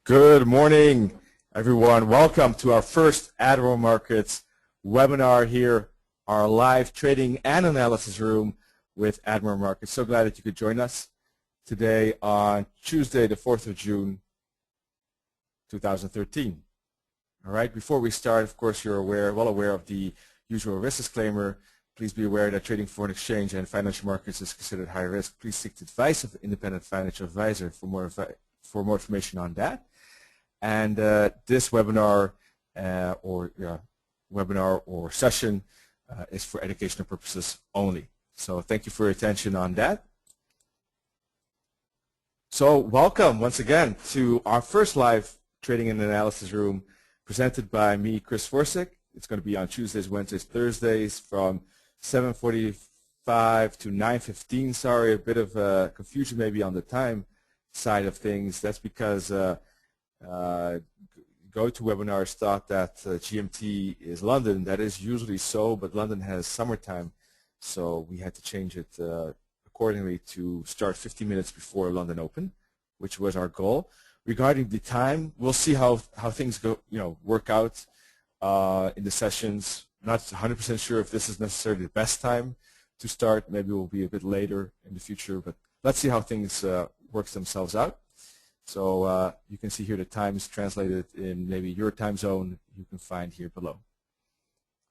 Good morning, everyone. Welcome to our first Admiral Markets webinar here, our live trading and analysis room with Admiral Markets. So glad that you could join us today on Tuesday, the 4th of June, 2013. All right, before we start, of course, you're well aware of the usual risk disclaimer. Please be aware that trading foreign exchange and financial markets is considered high risk. Please seek the advice of an independent financial advisor for more information on that. And this webinar or session is for educational purposes only. So thank you for your attention on that. So welcome once again to our first live trading and analysis room presented by me, Chris Svorcik. It's going to be on Tuesdays, Wednesdays, Thursdays from 7:45 to 9:15. Sorry, a bit of confusion maybe on the time side of things. That's because GoToWebinars thought that GMT is London. That is usually so, but London has summertime, so we had to change it accordingly to start 15 minutes before London Open, which was our goal. Regarding the time, we'll see how things go, work out in the sessions. Not 100% sure if this is necessarily the best time to start. Maybe we'll be a bit later in the future, but let's see how things work themselves out. So you can see here the times translated in maybe your time zone you can find here below.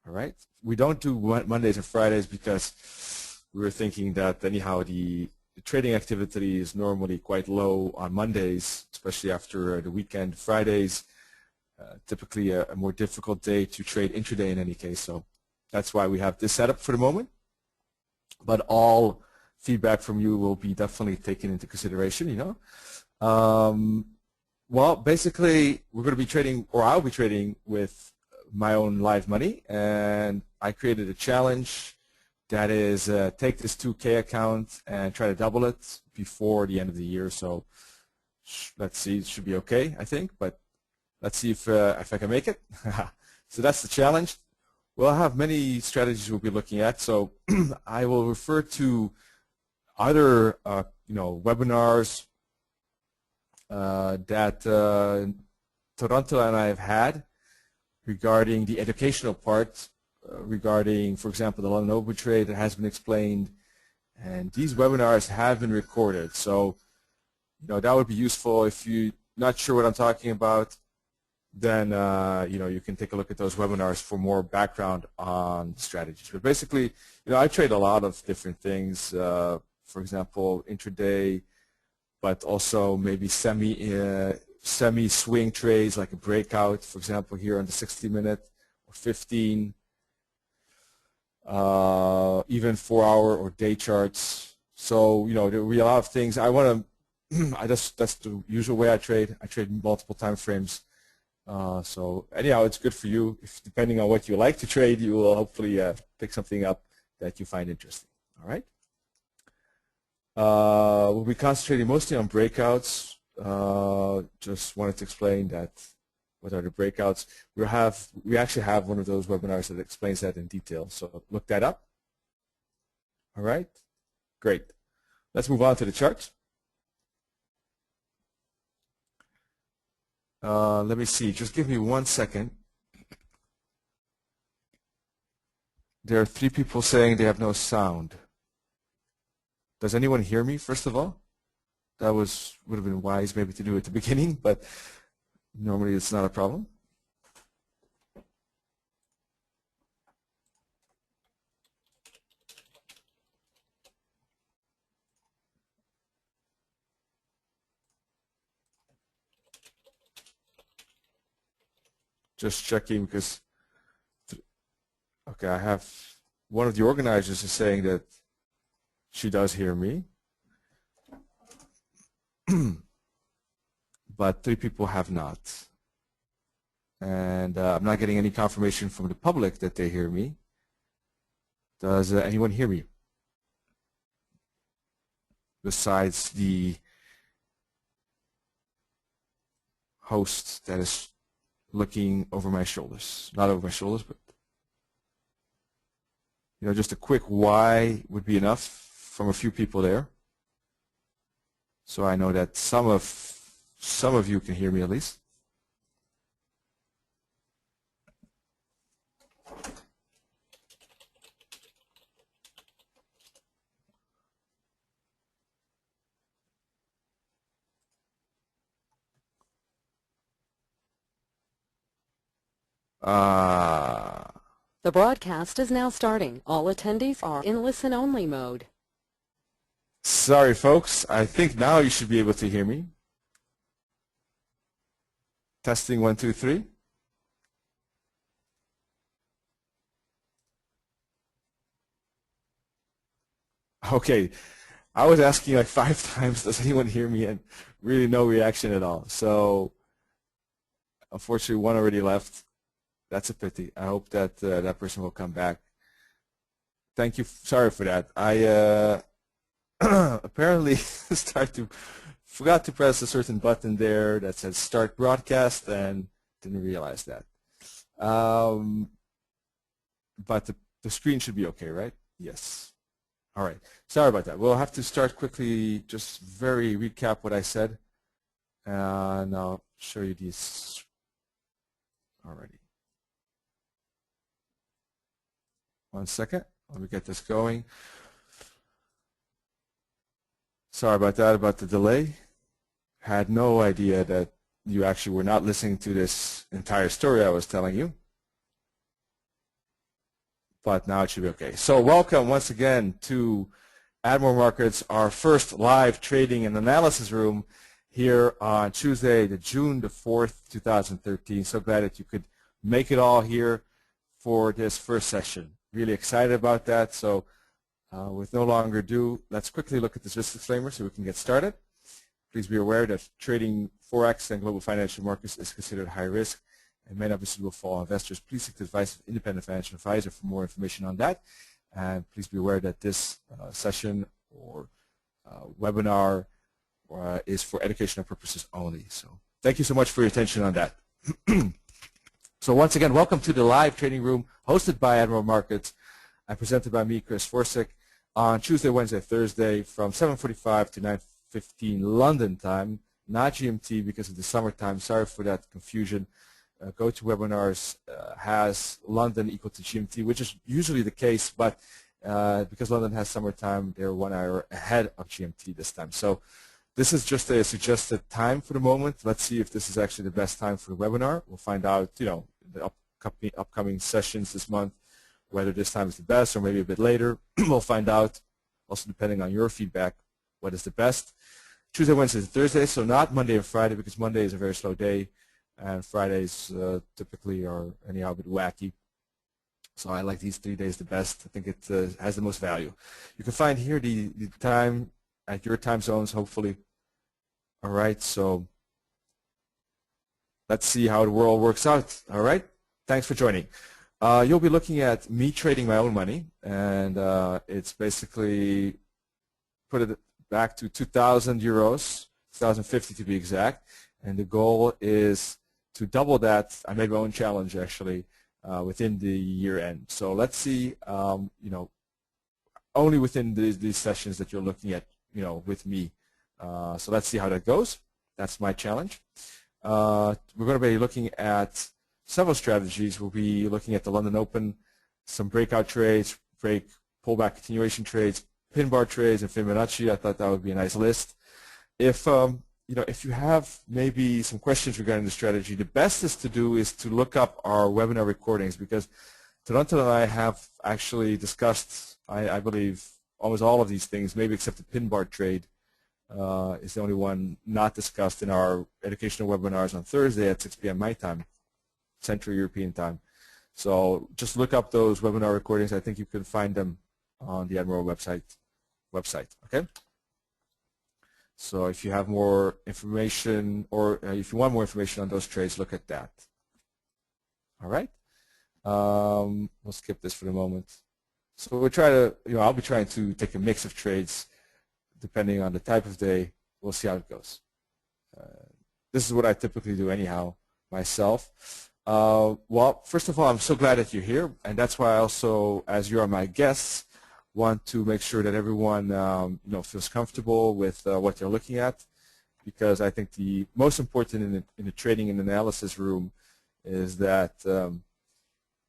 All right. We don't do Mondays and Fridays because we were thinking that anyhow the trading activity is normally quite low on Mondays, especially after the weekend. Fridays, typically a more difficult day to trade intraday in any case. So that's why we have this setup for the moment. But all feedback from you will be definitely taken into consideration, Well, basically, we're going to be trading, or I'll be trading with my own live money, and I created a challenge that is take this 2K account and try to double it before the end of the year. So let's see, it should be okay, I think, but let's see if I can make it. So that's the challenge. We'll have many strategies we'll be looking at. So I will refer to other webinars that Toronto and I have had regarding the educational part, regarding, for example, the London Open trade that has been explained, and these webinars have been recorded. So that would be useful. If you're not sure what I'm talking about, then you can take a look at those webinars for more background on strategies. But basically, I trade a lot of different things. For example, intraday, but also maybe semi-swing trades like a breakout, for example, here on the 60-minute or 15, even 4-hour or day charts. So there will be a lot of things. That's the usual way I trade. I trade multiple time frames. So anyhow, it's good for you. Depending on what you like to trade, you will hopefully pick something up that you find interesting. All right. We'll be concentrating mostly on breakouts. Just wanted to explain that. What are the breakouts? We actually have one of those webinars that explains that in detail. So look that up. All right. Great. Let's move on to the charts. Let me see. Just give me 1 second. There are 3 people saying they have no sound. Does anyone hear me, first of all? That would have been wise maybe to do at the beginning, but normally it's not a problem. Just checking because, okay, I have one of the organizers is saying that she does hear me, but 3 people have not. And I'm not getting any confirmation from the public that they hear me. Does anyone hear me? Besides the host that is looking over my shoulders. Not over my shoulders, but just a quick why would be enough from a few people there. So I know that some some of you can hear me at least. The broadcast is now starting. All attendees are in listen-only mode. Sorry, folks. I think now you should be able to hear me. Testing 1, 2, 3. Okay. I was asking like 5 times, does anyone hear me? And really no reaction at all. So unfortunately, one already left. That's a pity. I hope that that person will come back. Thank you. Sorry for that. I apparently forgot to press a certain button there that says start broadcast and didn't realize that. But the screen should be okay, right? Yes. All right. Sorry about that. We'll have to start quickly, just very recap what I said. And I'll show you these already. 1 second. Let me get this going. Sorry about that, about the delay. Had no idea that you actually were not listening to this entire story I was telling you. But now it should be okay. So welcome once again to Admiral Markets, our first live trading and analysis room here on Tuesday, June 4th, 2013. So glad that you could make it all here for this first session. Really excited about that. So with no longer ado, let's quickly look at this risk disclaimer so we can get started. Please be aware that trading Forex and global financial markets is considered high risk and may not be suitable for all investors. Please seek the advice of an independent financial advisor for more information on that. And please be aware that this session or webinar is for educational purposes only. So thank you so much for your attention on that. So once again, welcome to the live trading room hosted by Admiral Markets and presented by me, Chris Svorcik, on Tuesday, Wednesday, Thursday from 7:45 to 9:15 London time, not GMT because of the summertime. Sorry for that confusion. GoToWebinars has London equal to GMT, which is usually the case, but because London has summertime, they're 1 hour ahead of GMT this time. So this is just a suggested time for the moment. Let's see if this is actually the best time for the webinar. We'll find out, you know, the upcoming sessions this month, whether this time is the best or maybe a bit later. We'll find out, also depending on your feedback, what is the best. Tuesday, Wednesday, and Thursday, so not Monday and Friday because Monday is a very slow day and Fridays typically are anyhow a bit wacky. So I like these 3 days the best. I think it has the most value. You can find here the time at your time zones, hopefully. All right, so let's see how the world works out. All right, thanks for joining. You'll be looking at me trading my own money, and it's basically put it back to 2,000 euros, 2,050 to be exact, and the goal is to double that. I made my own challenge actually within the year end. So let's see, you know, only within these sessions that you're looking at, you know, with me. So let's see how that goes. That's my challenge. We're going to be looking at several strategies. We'll be looking at the London Open, some breakout trades, pullback continuation trades, pin bar trades, and Fibonacci. I thought that would be a nice list. If you know, if you have maybe some questions regarding the strategy, the best is to look up our webinar recordings because Toronto and I have actually discussed, I believe, almost all of these things, maybe except the pin bar trade is the only one not discussed in our educational webinars on Thursday at 6 p.m. my time, Central European time. So just look up those webinar recordings. I think you can find them on the Admiral website. Okay. So if you have more information or if you want more information on those trades, look at that. All right. We'll skip this for the moment. So we'll try to, you know, I'll be trying to take a mix of trades depending on the type of day. We'll see how it goes. This is what I typically do anyhow myself. Well, first of all, I'm so glad that you're here, and that's why I also, as you are my guests, want to make sure that everyone you know, feels comfortable with what they're looking at. because I think the most important in the trading and analysis room is that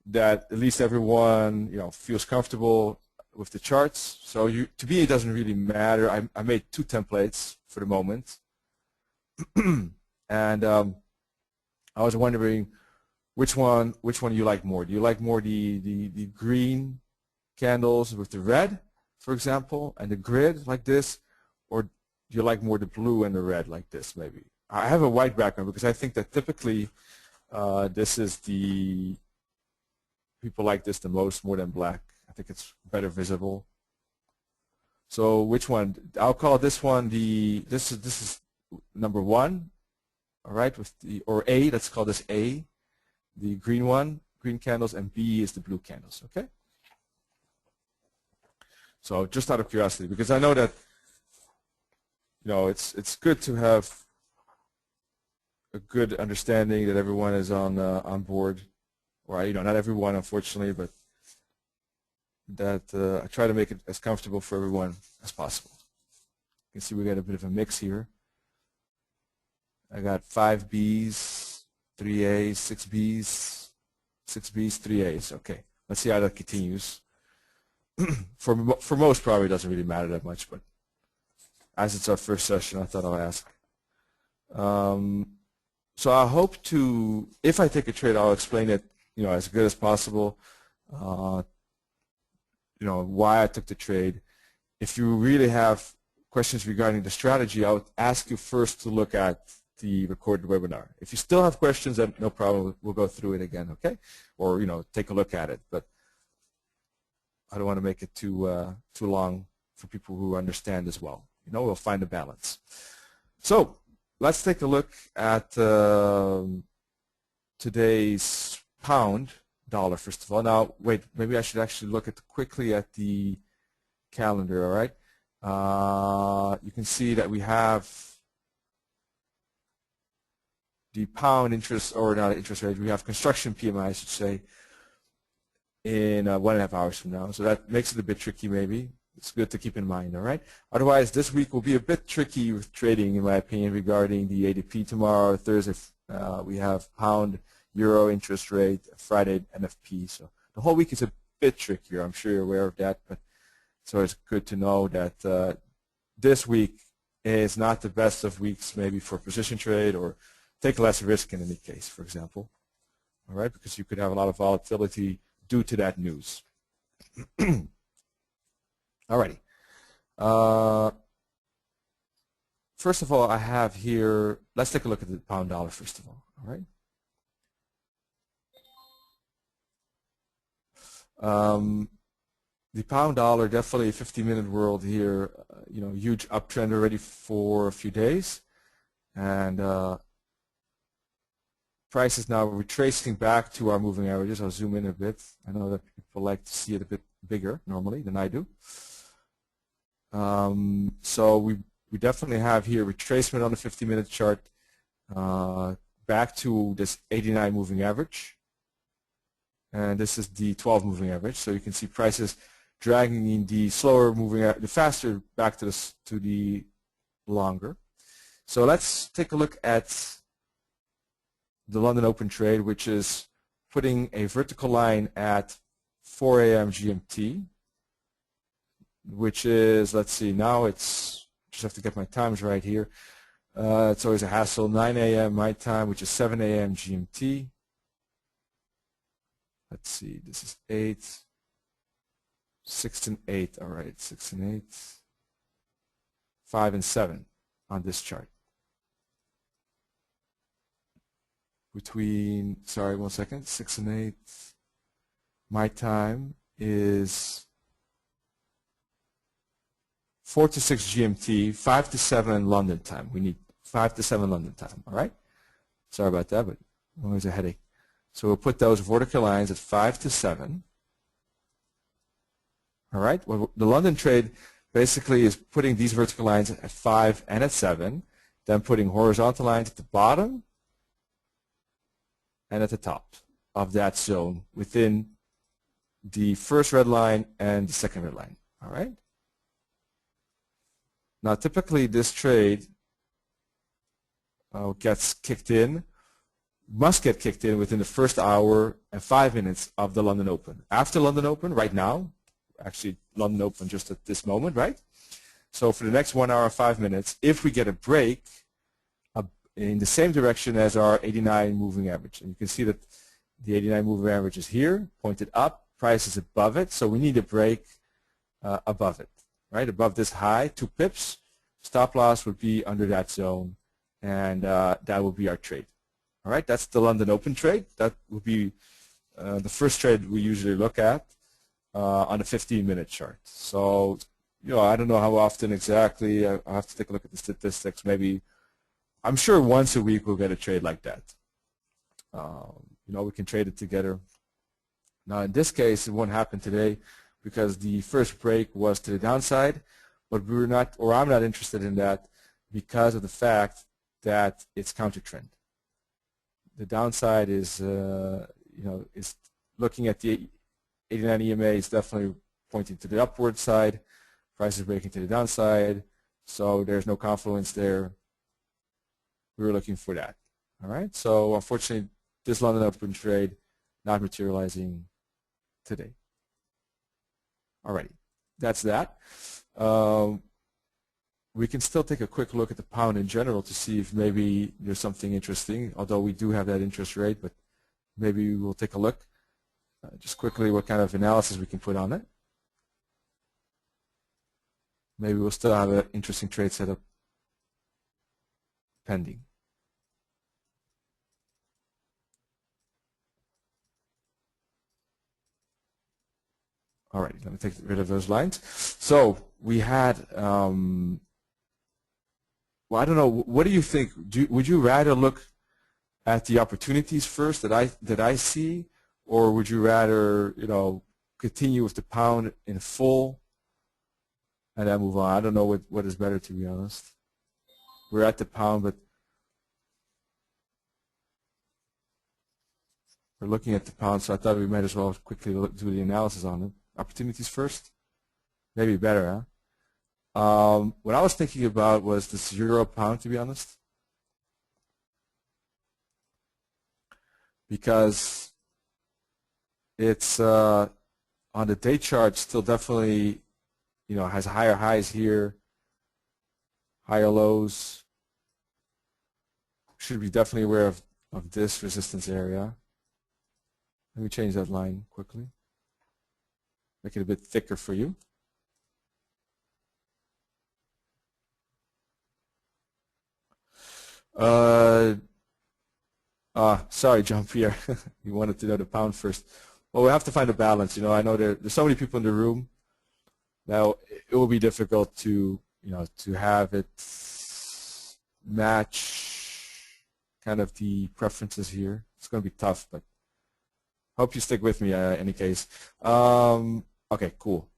that at least everyone feels comfortable with the charts. So to me it doesn't really matter. I made 2 templates for the moment, and I was wondering which one you like more. Do you like more the green candles with the red, for example, and the grid like this, or do you like more the blue and the red like this? Maybe I have a white background because I think that typically this is the people like this the most, more than black. I think it's better visible. So which one? I'll call this one this is number 1. All right, with or A. Let's call this A, the green one, green candles, and B is the blue candles. Okay. So just out of curiosity, because I know that it's good to have a good understanding that everyone is on board, or not everyone, unfortunately, but that I try to make it as comfortable for everyone as possible. You can see we got a bit of a mix here. I got 5 Bs, 3 As, 6 Bs, 6 Bs, 3 As. Okay, let's see how that continues. For most, probably doesn't really matter that much, but as it's our first session, I thought I'll ask. So I hope to, if I take a trade, I'll explain it, as good as possible. Why I took the trade. If you really have questions regarding the strategy, I would ask you first to look at the recorded webinar. If you still have questions, then no problem. We'll go through it again, okay? Or take a look at it. But I don't want to make it too long for people who understand as well. We'll find a balance. So let's take a look at today's pound dollar first of all. Now, wait, maybe I should actually look quickly at the calendar. All right, you can see that we have the pound interest, or not interest rate. We have construction PMI, I should say, in 1.5 hours from now. So that makes it a bit tricky, maybe. It's good to keep in mind, all right? Otherwise, this week will be a bit tricky with trading, in my opinion, regarding the ADP tomorrow. Thursday, we have pound, euro interest rate, Friday, NFP. So the whole week is a bit trickier. I'm sure you're aware of that. But so it's good to know that this week is not the best of weeks, maybe for position trade or take less risk in any case, for example. All right, because you could have a lot of volatility due to that news. Alrighty. First of all, I have here, let's take a look at the pound dollar first of all. All right. The pound dollar, definitely a 50-minute world here, huge uptrend already for a few days. And price is now retracing back to our moving averages. I'll zoom in a bit. I know that people like to see it a bit bigger normally than I do. So we definitely have here retracement on the 50-minute chart back to this 89 moving average. And this is the 12 moving average. So you can see prices dragging in the slower moving, the faster back to the longer. So let's take a look at the London Open trade, which is putting a vertical line at 4 a.m. GMT, which is, let's see, now it's, just have to get my times right here. It's always a hassle. 9 a.m. my time, which is 7 a.m. GMT. Let's see, this is 8, 6 and 8. All right, 6 and 8, 5 and 7 on this chart. Between, sorry, 1 second, 6 and 8. My time is 4 to 6 GMT, 5 to 7 London time. We need 5 to 7 London time, all right? Sorry about that, but always a headache. So we'll put those vertical lines at 5 to 7. All right? Well, the London trade basically is putting these vertical lines at 5 and at 7, then putting horizontal lines at the bottom and at the top of that zone within the first red line and the second red line. All right? Now, typically this trade gets kicked in, must get kicked in within the first hour and 5 minutes of the London Open. After London Open, right now, actually London Open just at this moment, right? So for the next 1 hour and 5 minutes, if we get a break in the same direction as our 89 moving average, and you can see that the 89 moving average is here, pointed up, price is above it, so we need a break above it, right? Above this high, 2 pips, stop loss would be under that zone, and that would be our trade. All right, that's the London Open trade. That would be the first trade we usually look at on a 15-minute chart. So, I don't know how often exactly. I'll have to take a look at the statistics. Maybe, I'm sure once a week we'll get a trade like that. We can trade it together. Now, in this case, it won't happen today because the first break was to the downside, but we're not, or I'm not interested in that because of the fact that it's counter trend. The downside is, is looking at the 89 EMA is definitely pointing to the upward side. Price is breaking to the downside, so there's no confluence there. We were looking for that. All right. So unfortunately, this London Open trade not materializing today. Alrighty, that's that. We can still take a quick look at the pound in general to see if maybe there's something interesting, although we do have that interest rate, but maybe we'll take a look. Just quickly what kind of analysis we can put on it. Maybe we'll still have an interesting trade setup pending. All right, let me take rid of those lines. So we had, well, I don't know. What do you think? Would you rather look at the opportunities first that I see, or would you rather continue with the pound in full and then move on? I don't know what is better, to be honest. We're at the pound, but we're looking at the pound, so I thought we might as well quickly do the analysis on it. Opportunities first? Maybe better, huh? What I was thinking about was this euro pound, to be honest, because it's on the day chart still definitely, has higher highs here, higher lows. Should be definitely aware of this resistance area. Let me change that line quickly. Make it a bit thicker for you. Sorry, Jean-Pierre. You wanted to know the pound first. Well, we have to find a balance. I know there's so many people in the room. Now, it will be difficult to, to have it match kind of the preferences here. It's going to be tough, but hope you stick with me in any case. Okay, cool.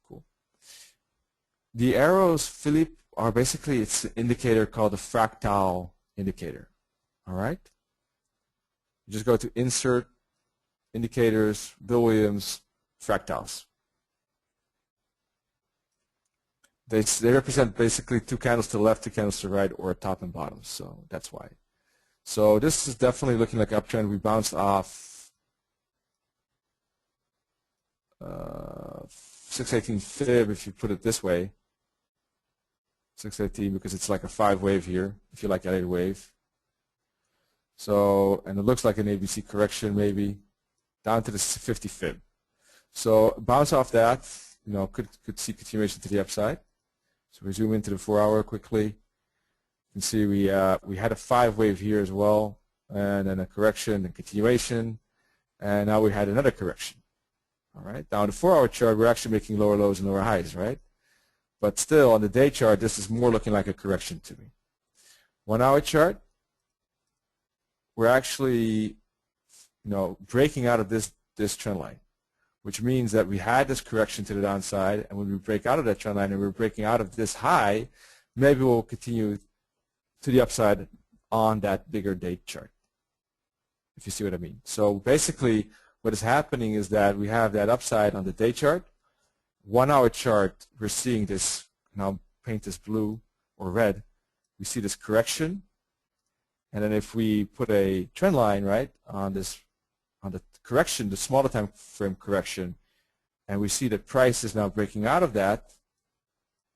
The arrows, Philippe, are basically, it's an indicator called the fractal indicator. All right? You just go to Insert, Indicators, Bill Williams, Fractals. They represent basically 2 candles to the left, 2 candles to the right, or a top and bottom, so that's why. So this is definitely looking like uptrend. We bounced off 618 fib, if you put it this way, 618, because it's like a 5 wave here, if you like that 8 wave. So, and it looks like an ABC correction maybe, down to the 50 fib. So bounce off that, could see continuation to the upside. So we zoom into the 4-hour quickly. You can see we had a 5 wave here as well, and then a correction and continuation, and now we had another correction. All right. Now on the 4-hour chart, we're actually making lower lows and lower highs, right? But still, on the day chart, this is more looking like a correction to me. 1-hour chart, we're actually, breaking out of this trend line, which means that we had this correction to the downside, and when we break out of that trend line and we're breaking out of this high, maybe we'll continue to the upside on that bigger day chart, if you see what I mean. So basically, what is happening is that we have that upside on the day chart. 1-hour chart, we're seeing this, now paint this blue or red, we see this correction, And then if we put a trend line, right, on this, on the correction, the smaller time frame correction, and we see that price is now breaking out of that,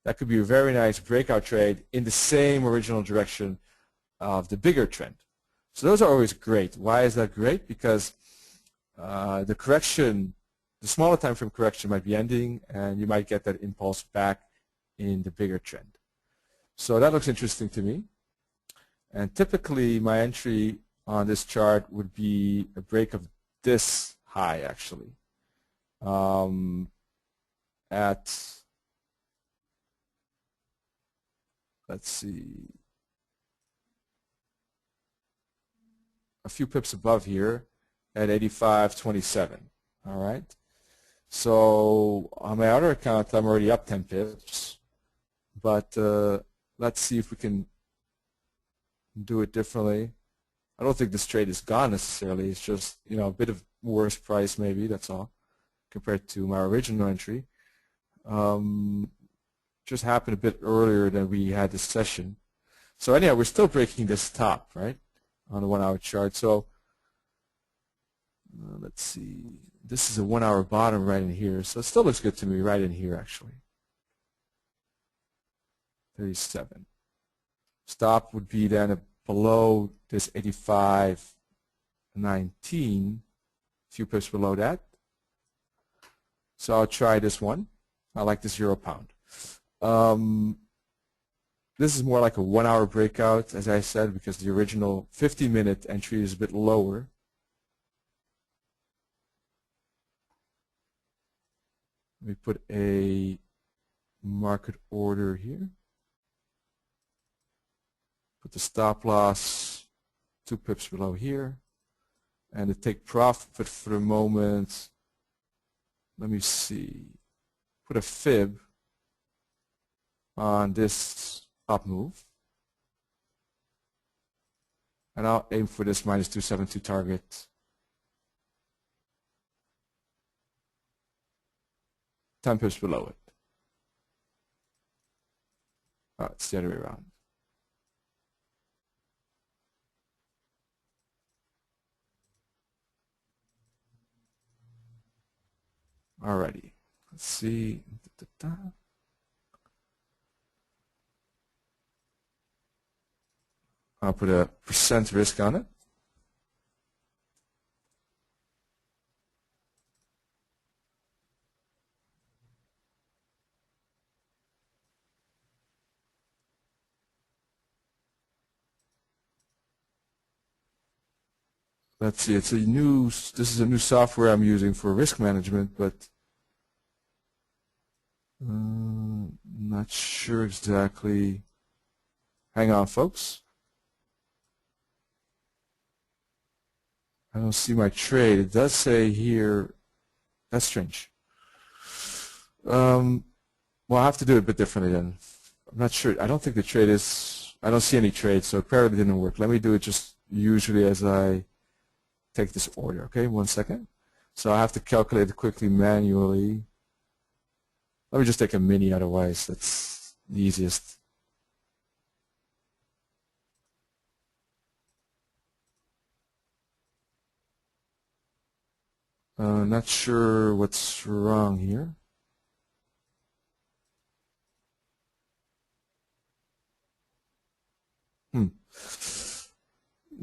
that could be a very nice breakout trade in the same original direction of the bigger trend. So those are always great. Why is that great? Because the correction, the smaller time frame correction might be ending, and you might get that impulse back in the bigger trend. So that looks interesting to me. And typically my entry on this chart would be a break of this high, actually, at, let's see, a few pips above here at 85.27. All right. So on my other account, I'm already up 10 pips, but let's see if we can do it differently. I don't think this trade is gone necessarily. It's just, you know, a bit of worse price maybe, that's all, compared to my original entry. Just happened a bit earlier than we had this session. So anyhow, we're still breaking this top, right, on the 1 hour chart. So let's see. This is a 1 hour bottom right in here. So it still looks good to me right in here, actually. 37. Stop would be then below this 85.19, a few pips below that. So I'll try this one. I like the £0. This is more like a 1 hour breakout, as I said, because the original 50-minute entry is a bit lower. Let me put a market order here. Put the stop loss 2 pips below here. And the take profit for the moment, let me see, put a fib on this up move. And I'll aim for this minus 272 target. 10 pips below it. Oh, it's the other way around. Alrighty, let's see. I'll put a % risk on it. Let's see, this is a new software I'm using for risk management, but not sure exactly. Hang on, folks. I don't see my trade. It does say here, that's strange. Well, I'll have to do it a bit differently then. I'm not sure. I don't think the trade is, I don't see any trade, so it apparently didn't work. Let me do it just usually as I take this order, okay? 1 second. So I have to calculate it quickly manually. Let me just take a mini, otherwise that's the easiest. Not sure what's wrong here.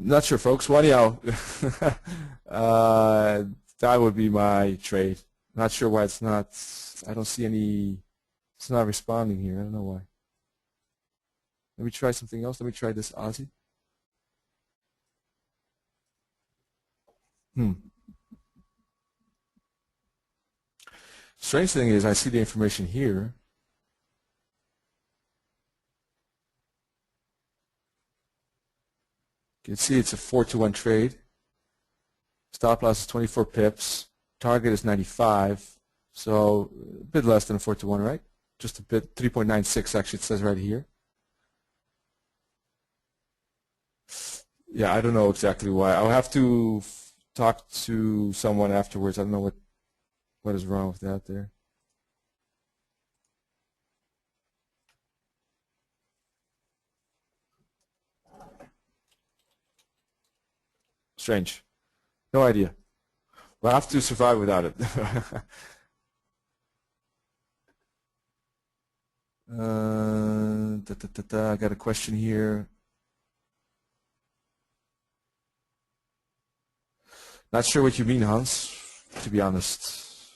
Not sure, folks. Well, anyhow, that would be my trade. Not sure why it's not. I don't see any. It's not responding here. I don't know why. Let me try something else. Let me try this Aussie. Strange thing is, I see the information here. You can see it's a 4-to-1 trade. Stop loss is 24 pips. Target is 95. So a bit less than a 4-to-1, right? Just a bit, 3.96 actually it says right here. Yeah, I don't know exactly why. I'll have to talk to someone afterwards. I don't know what is wrong with that there. Strange. No idea. We'll have to survive without it. I got a question here. Not sure what you mean, Hans, to be honest.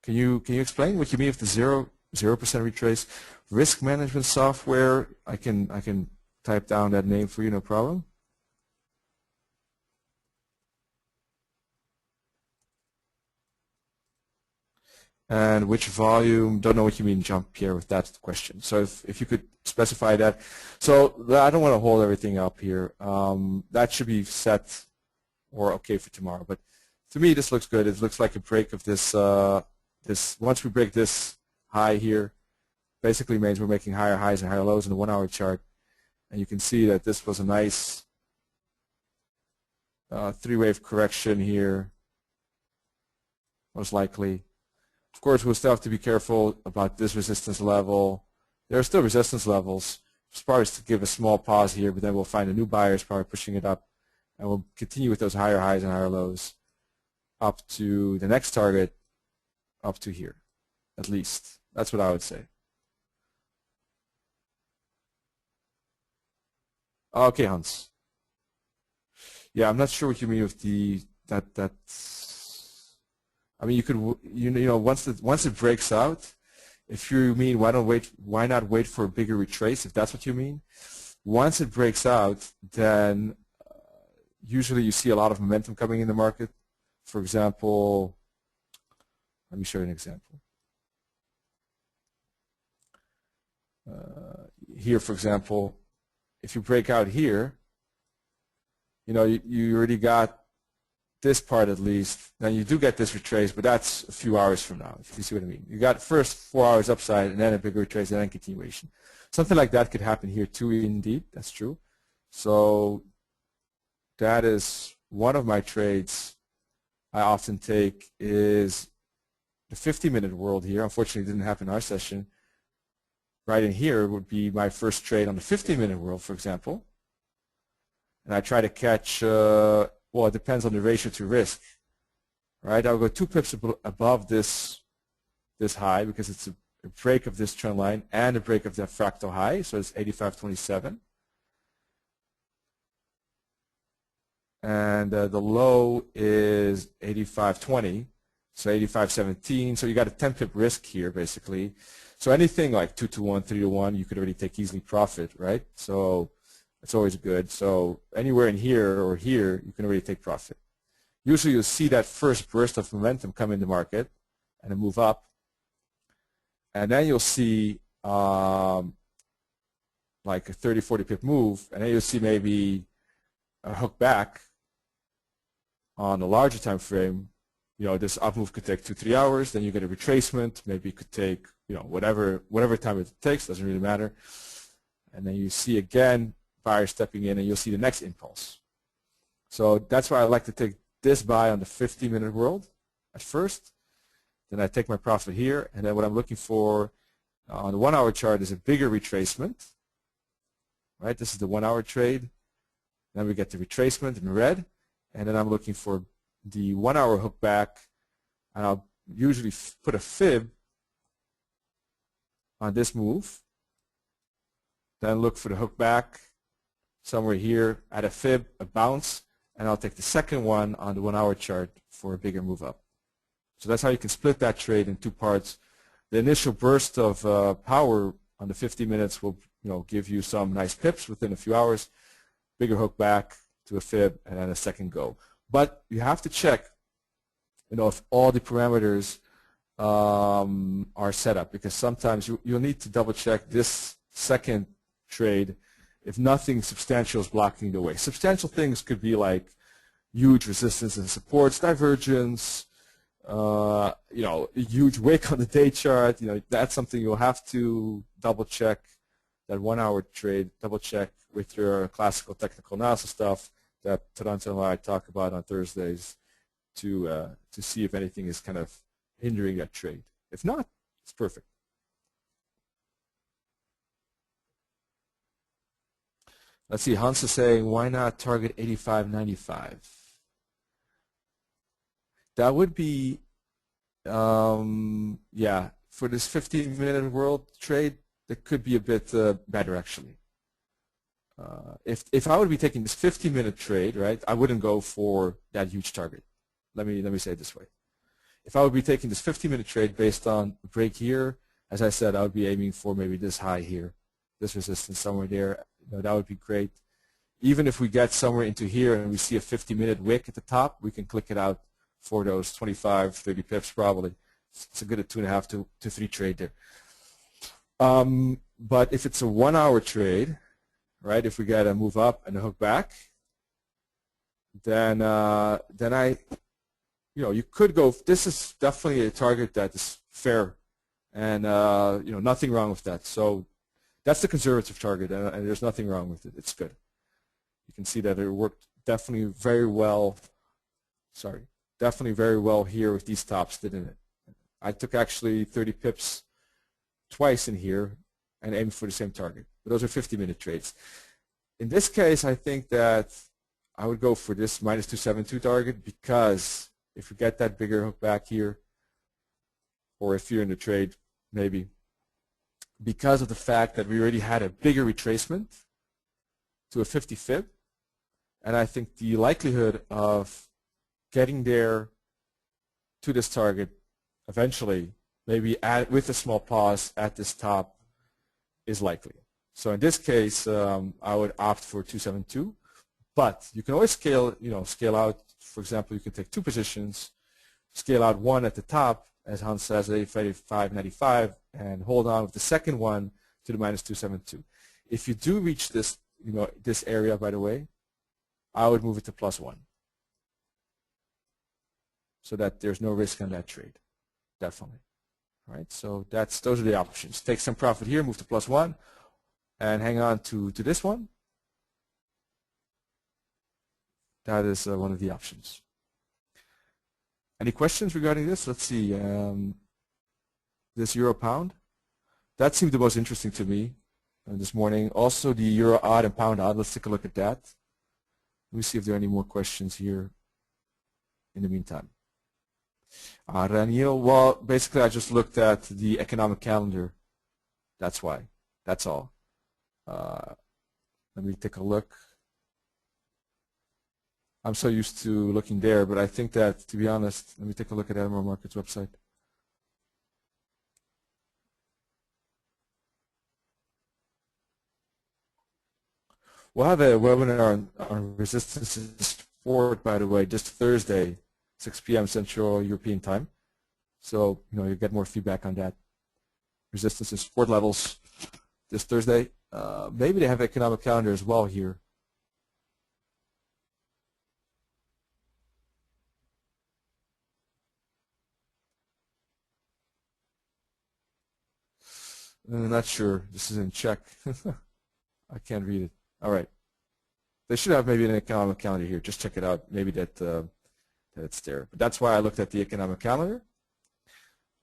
Can you explain what you mean with the 0% retrace? Risk management software, I can type down that name for you, no problem. And which volume? Don't know what you mean, Jean-Pierre, with that question. So if you could specify that. So I don't want to hold everything up here. That should be set or okay for tomorrow. But to me, this looks good. It looks like a break of this. Once we break this high here, basically means we're making higher highs and higher lows in the 1 hour chart. And you can see that this was a nice three-wave correction here, most likely. Of course, we'll still have to be careful about this resistance level. There are still resistance levels. It's probably to give a small pause here, but then we'll find a new buyers probably pushing it up. And we'll continue with those higher highs and higher lows up to the next target, up to here, at least. That's what I would say. Okay, Hans. Yeah, I'm not sure what you mean with that. I mean, you could, once it breaks out, if you mean why not wait for a bigger retrace, if that's what you mean. Once it breaks out, then usually you see a lot of momentum coming in the market. For example, let me show you an example. Here, for example, if you break out here, you already got this part at least. Then you do get this retrace, but that's a few hours from now, if you see what I mean. You got first 4 hours upside and then a bigger retrace and then continuation. Something like that could happen here too, indeed. That's true. So that is one of my trades I often take is the 50-minute world here. Unfortunately, it didn't happen in our session. Right in here would be my first trade on the 50-minute world, for example. And I try to catch, well, it depends on the ratio to risk. Right? I'll go 2 pips above this high because it's a break of this trend line and a break of that fractal high, so it's 85.27. And the low is 85.20, so 85.17. So you got a 10 pip risk here, basically. So anything like 2 to 1, 3 to 1, you could already take easily profit, right? So it's always good. So anywhere in here or here, you can already take profit. Usually you'll see that first burst of momentum come in the market and a move up. And then you'll see like a 30, 40 pip move, and then you'll see maybe a hook back on the larger time frame. This up move could take 2-3 hours. Then you get a retracement. Maybe it could take whatever time it takes. Doesn't really matter. And then you see again buyers stepping in, and you'll see the next impulse. So that's why I like to take this buy on the 50-minute world at first. Then I take my profit here, and then what I'm looking for on the 1 hour chart is a bigger retracement. Right? This is the 1 hour trade. Then we get the retracement in red, and then I'm looking for the 1 hour hook back, and I'll usually put a fib on this move. Then look for the hook back somewhere here at a fib, a bounce, and I'll take the second one on the 1 hour chart for a bigger move up. So that's how you can split that trade in 2 parts. The initial burst of power on the 50 minutes will give you some nice pips within a few hours. Bigger hook back to a fib, and then a second go. But you have to check, if all the parameters are set up, because sometimes you'll need to double check this second trade if nothing substantial is blocking the way. Substantial things could be like huge resistance and supports, divergence, a huge wick on the day chart. That's something you'll have to double check. That 1 hour trade, double check with your classical technical analysis stuff that Taranto and I talk about on Thursdays to see if anything is kind of hindering that trade. If not, it's perfect. Let's see, Hans is saying, why not target 85.95? That would be, yeah, for this 15-minute world trade, that could be a bit better actually. If I would be taking this 15-minute trade, right, I wouldn't go for that huge target. Let me say it this way. If I would be taking this 15-minute trade based on a break here, as I said, I would be aiming for maybe this high here, this resistance somewhere there. That would be great. Even if we get somewhere into here and we see a 50-minute wick at the top, we can click it out for those 25, 30 pips probably. It's a good 2.5 to 3 trade there. But if it's a 1-hour trade, right, if we get a move up and a hook back, then you could go. This is definitely a target that is fair, and nothing wrong with that. So that's the conservative target, and there's nothing wrong with it. It's good. You can see that it worked definitely very well. Sorry, definitely very well here with these tops, didn't it? I took actually 30 pips twice in here and aimed for the same target. But those are 50-minute trades. In this case, I think that I would go for this minus 272 target, because if we get that bigger hook back here, or if you're in the trade, maybe, because of the fact that we already had a bigger retracement to a 50 fib, and I think the likelihood of getting there to this target eventually, maybe with a small pause at this top, is likely. So in this case, I would opt for 272, but you can always scale out. For example, you can take 2 positions, scale out one at the top, as Hans says, 85.95, and hold on with the second one to the minus 272. If you do reach this, this area, by the way, I would move it to +1, so that there's no risk on that trade, definitely. All right, so those are the options. Take some profit here, move to +1, and hang on to this one. That is one of the options. Any questions regarding this? Let's see. This euro pound, that seemed the most interesting to me this morning. Also the euro odd and pound odd. Let's take a look at that. Let me see if there are any more questions here in the meantime. Raniel, well, basically I just looked at the economic calendar. That's why. That's all. Let me take a look. I'm so used to looking there, but I think that, to be honest, let me take a look at Admiral Markets website. We'll have a webinar on resistance and support, by the way, this Thursday, 6 p.m. Central European time. So, you get more feedback on that. Resistance and support levels this Thursday. Maybe they have economic calendar as well here. I'm not sure. This is in Czech. I can't read it. All right. They should have maybe an economic calendar here. Just check it out. Maybe that it's there. But that's why I looked at the economic calendar.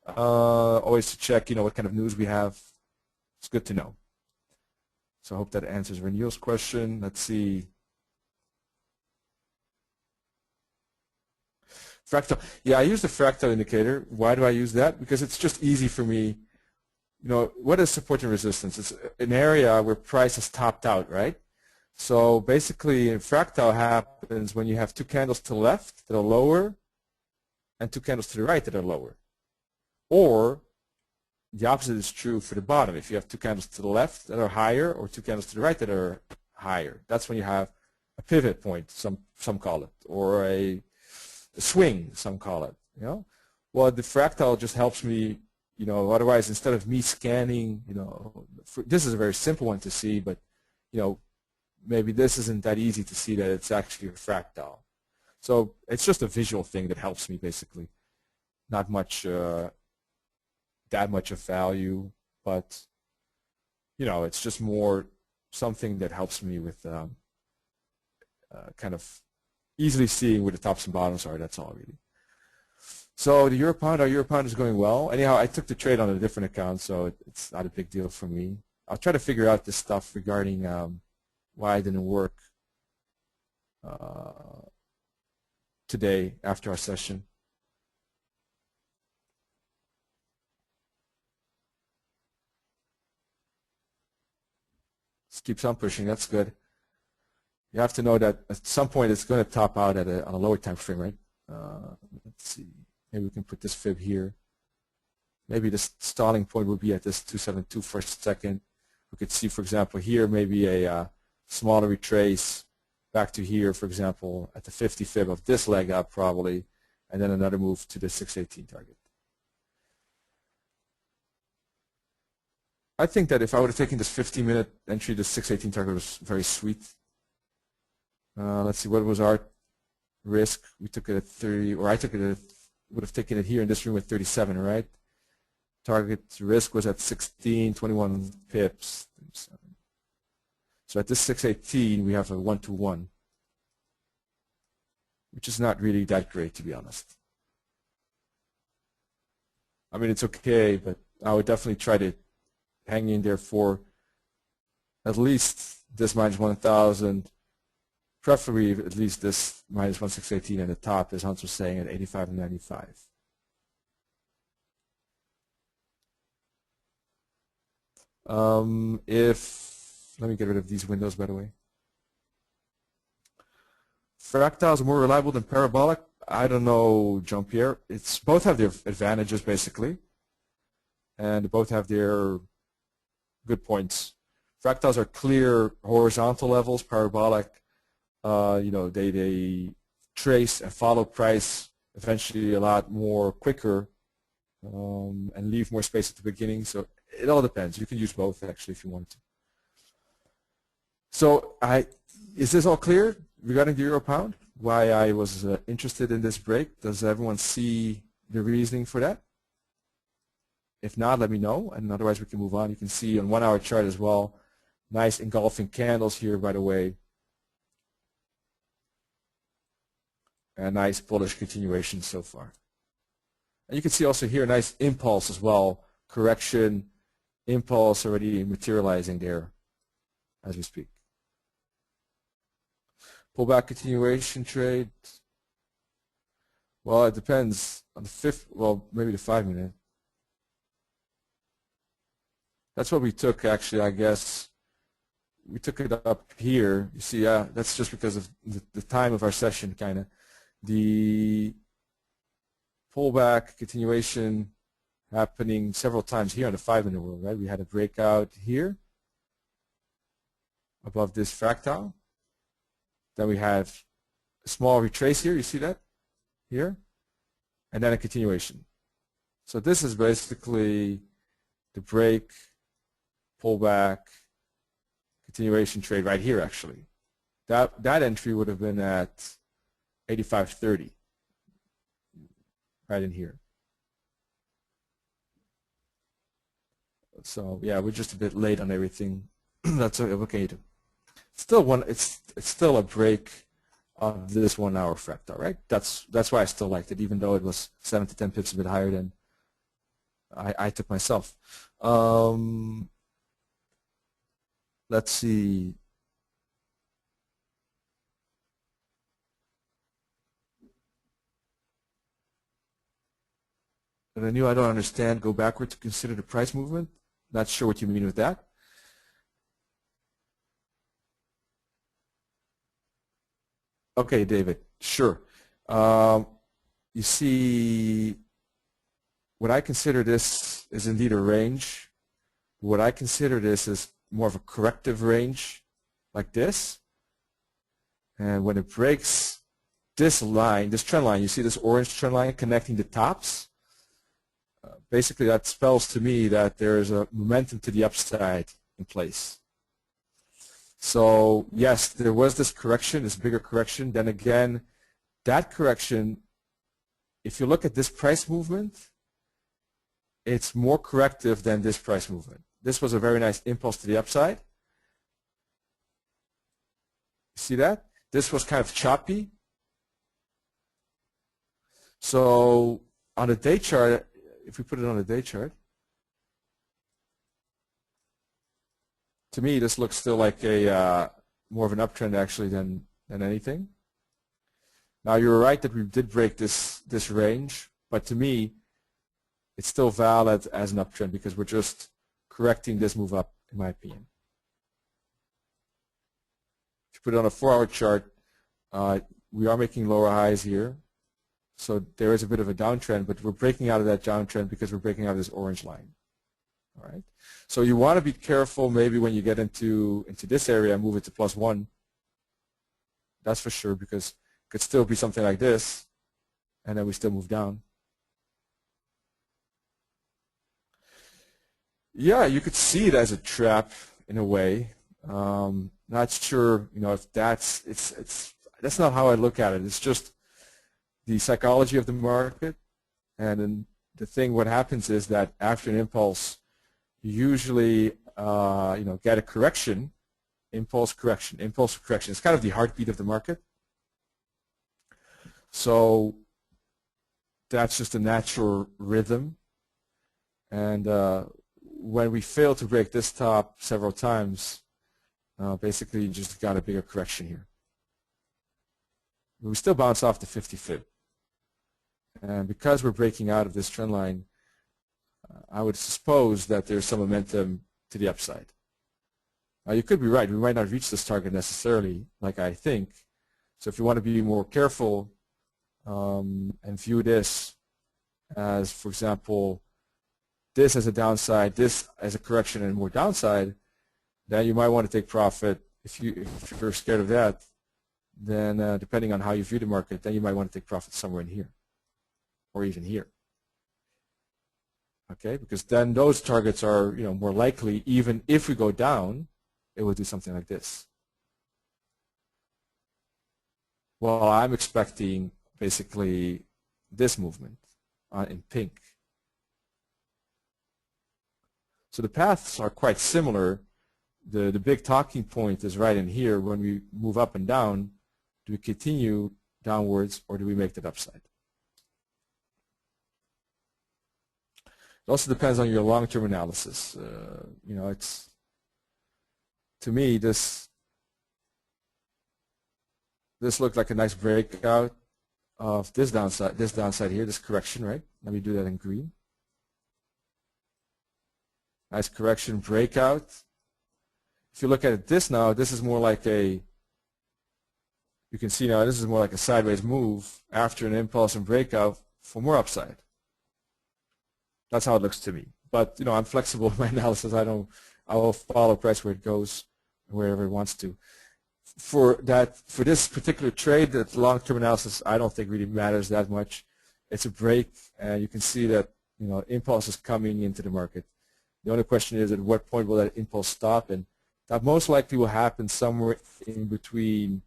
Always to check, what kind of news we have. It's good to know. So I hope that answers Reneel's question. Let's see. Fractal. Yeah, I use the fractal indicator. Why do I use that? Because it's just easy for me. What is support and resistance? It's an area where price has topped out, right? So basically, fractal happens when you have 2 candles to the left that are lower and 2 candles to the right that are lower. Or the opposite is true for the bottom. If you have 2 candles to the left that are higher or 2 candles to the right that are higher, that's when you have a pivot point, some call it, or a swing, some call it. Well, the fractal just helps me. Otherwise, instead of me scanning, this is a very simple one to see, but, maybe this isn't that easy to see that it's actually a fractal. So it's just a visual thing that helps me, basically. Not much, that much of value, but, it's just more something that helps me with kind of easily seeing where the tops and bottoms are. That's all, really. So the euro pound, our euro pound is going well. Anyhow, I took the trade on a different account, so it's not a big deal for me. I'll try to figure out this stuff regarding why it didn't work today after our session. Just keeps on pushing. That's good. You have to know that at some point it's going to top out at on a lower time frame, right? Let's see. Maybe we can put this fib here. Maybe the stalling point would be at this 272 for a second. We could see, for example, here maybe a smaller retrace back to here, for example, at the 50 fib of this leg up probably, and then another move to the 618 target. I think that if I would have taken this 15-minute entry, the 618 target was very sweet. Let's see, what was our risk? We took it at 30, or I took it at, would have taken it here in this room at 37, right? Target risk was at 16, 21 pips. 37. So at this 618, we have a 1-to-1, which is not really that great, to be honest. I mean, it's okay, but I would definitely try to hang in there for at least this minus 1,000, preferably at least this minus 1,618 at the top, as Hans was saying, at 85 and 95. Let me get rid of these windows, by the way. Fractals are more reliable than parabolic. I don't know, Jean-Pierre. It's both have their advantages, basically, and both have their good points. Fractals are clear horizontal levels. Parabolic, they trace and follow price eventually a lot more quicker and leave more space at the beginning. So it all depends. You can use both actually if you want to. So is this all clear regarding the euro pound? Why I was interested in this break? Does everyone see the reasoning for that? If not, let me know, and otherwise we can move on. You can see on 1 hour chart as well, nice engulfing candles here, by the way. A nice bullish continuation so far. And you can see also here a nice impulse as well, correction, impulse already materializing there as we speak. Pullback continuation trade. Well, it depends on the maybe the 5 minute. That's what we took actually, I guess. We took it up here. You see, that's just because of the time of our session, kind of. The pullback continuation happening several times here on the 5 minute world, right? We had a breakout here above this fractal. Then we have a small retrace here. You see that here? And then a continuation. So this is basically the break, pullback, continuation trade right here actually. That entry would have been at 85.30 right in here. So yeah, we're just a bit late on everything. That's okay. It's still a break of this 1 hour fractal, right? That's why I still liked it, even though it was 7 to 10 pips a bit higher than I took myself. Let's see. And I don't understand. Go backward to consider the price movement. Not sure what you mean with that. Okay, David. Sure. You see, what I consider this is indeed a range. What I consider this is more of a corrective range, like this. And when it breaks this line, this trend line, you see this orange trend line connecting the tops. Basically, that spells to me that there is a momentum to the upside in place. So yes, there was this correction, this bigger correction. Then again, that correction, if you look at this price movement, it's more corrective than this price movement. This was a very nice impulse to the upside. See that? This was kind of choppy. So on the day chart, if we put it on the day chart, to me this looks still like a more of an uptrend actually than anything. Now you're right that we did break this range, but to me it's still valid as an uptrend because we're just correcting this move up, in my opinion. If you put it on a 4-hour chart, we are making lower highs here, so there is a bit of a downtrend, but we're breaking out of that downtrend because we're breaking out of this orange line. All right. So you want to be careful maybe when you get into this area and move it to +1. That's for sure, because it could still be something like this, and then we still move down. Yeah, you could see it as a trap in a way. Not sure, if that's not how I look at it. It's just the psychology of the market, and then the thing. What happens is that after an impulse, you usually get a correction, impulse correction. It's kind of the heartbeat of the market. So that's just a natural rhythm, and when we fail to break this top several times, basically you just got a bigger correction here. But we still bounce off the 50 fib, and because we're breaking out of this trend line, I would suppose that there's some momentum to the upside. You could be right. We might not reach this target necessarily, like I think. So if you want to be more careful and view this as, for example, this as a downside, this as a correction and more downside, then you might want to take profit. If you're scared of that, then depending on how you view the market, then you might want to take profit somewhere in here or even here. Okay, because then those targets are more likely, even if we go down, it will do something like this. Well, I'm expecting basically this movement in pink. So the paths are quite similar. The big talking point is right in here. When we move up and down, do we continue downwards or do we make that upside? It also depends on your long-term analysis. It's, to me, this looked like a nice breakout of this downside here, this correction, right? Let me do that in green. Nice correction breakout. If you look at this now, this is more like you can see now this is more like a sideways move after an impulse and breakout for more upside. That's how it looks to me. But I'm flexible in my analysis. I will follow price where it goes, wherever it wants to. For this particular trade, that long-term analysis, I don't think really matters that much. It's a break, and you can see that impulse is coming into the market. The only question is, at what point will that impulse stop? And that most likely will happen somewhere in between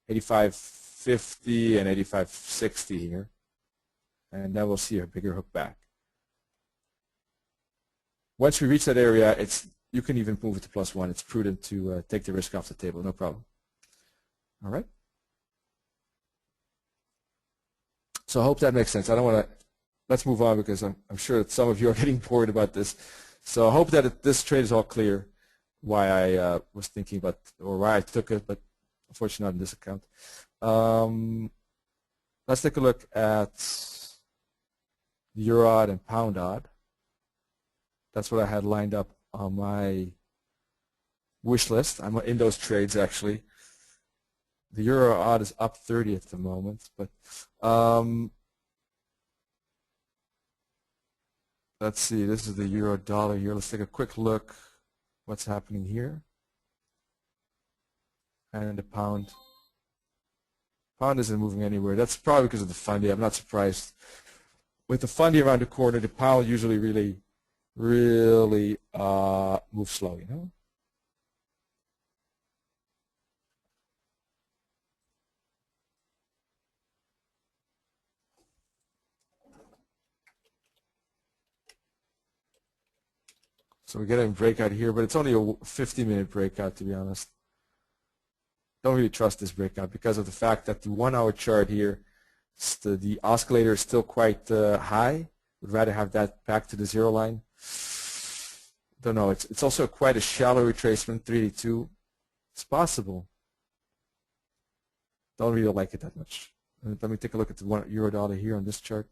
85.50 and 85.60 here, and then we'll see a bigger hook back. Once we reach that area, you can even move it to +1. It's prudent to take the risk off the table, no problem. All right. So I hope that makes sense. I don't want to. Let's move on because I'm sure that some of you are getting bored about this. So I hope that this trade is all clear. Why I was thinking about, or why I took it, but unfortunately not in this account. Let's take a look at the Euro-odd and Pound-odd. That's what I had lined up on my wish list. I'm in those trades actually. The Euro-odd is up 30 at the moment, but let's see. This is the Euro-dollar here. Let's take a quick look. What's happening here? And the pound. Pound isn't moving anywhere. That's probably because of the fundy. I'm not surprised. With the fundy around the corner, the pound usually really moves slow, So we get a breakout here, but it's only a 50-minute breakout, to be honest. Don't really trust this breakout because of the fact that the 1-hour chart here, the oscillator is still quite high. Would rather have that back to the zero line. Don't know. It's also quite a shallow retracement, 382. It's possible. don't really like it that much. Let me take a look at the euro dollar here on this chart.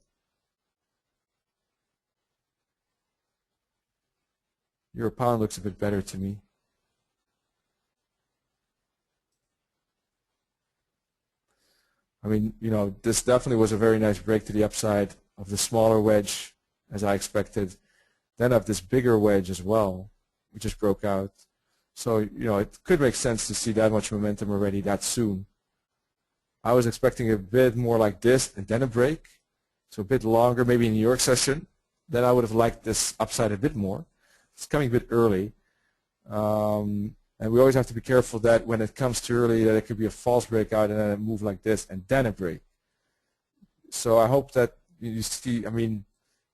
Euro pound looks a bit better to me. I mean, you know, this definitely was a very nice break to the upside of the smaller wedge, as I expected. Then of this bigger wedge as well, which just broke out. So, you know, it could make sense to see that much momentum already that soon. I was expecting a bit more like this and then a break. So a bit longer, maybe in New York session. Then I would have liked this upside a bit more. It's coming a bit early. And we always have to be careful that when it comes too early that it could be a false breakout and then a move like this and then a break. So I hope that you see, I mean,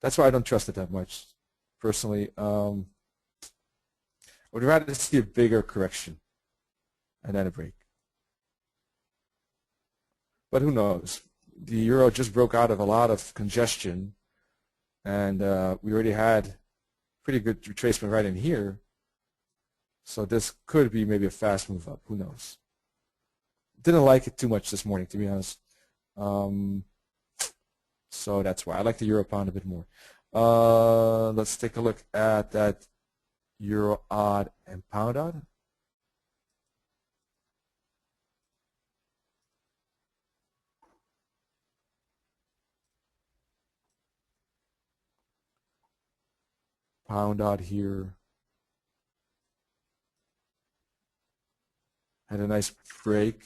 that's why I don't trust it that much, personally. I would rather see a bigger correction and then a break. But who knows? The euro just broke out of a lot of congestion, and we already had pretty good retracement right in here. So this could be maybe a fast move up. Who knows? Didn't like it too much this morning, to be honest. So that's why I like the euro pound a bit more. Let's take a look at that euro odd and pound odd. Pound odd here. Had a nice break.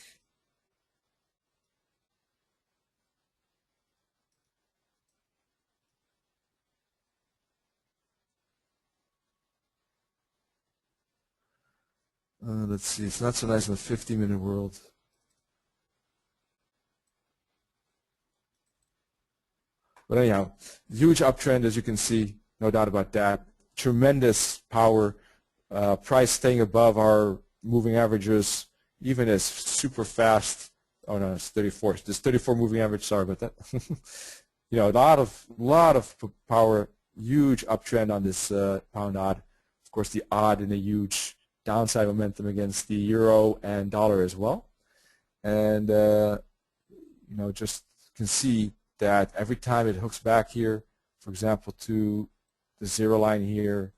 Let's see, it's not so nice in the 50-minute world. But anyhow, huge uptrend as you can see, no doubt about that. Tremendous power, price staying above our moving averages, even as super fast. Oh no, it's 34. This 34 moving average. Sorry about that. You know, a lot of power, huge uptrend on this pound odd. Of course, the odd and a huge downside momentum against the euro and dollar as well. And you know, just can see that every time it hooks back here, for example, to the zero line here,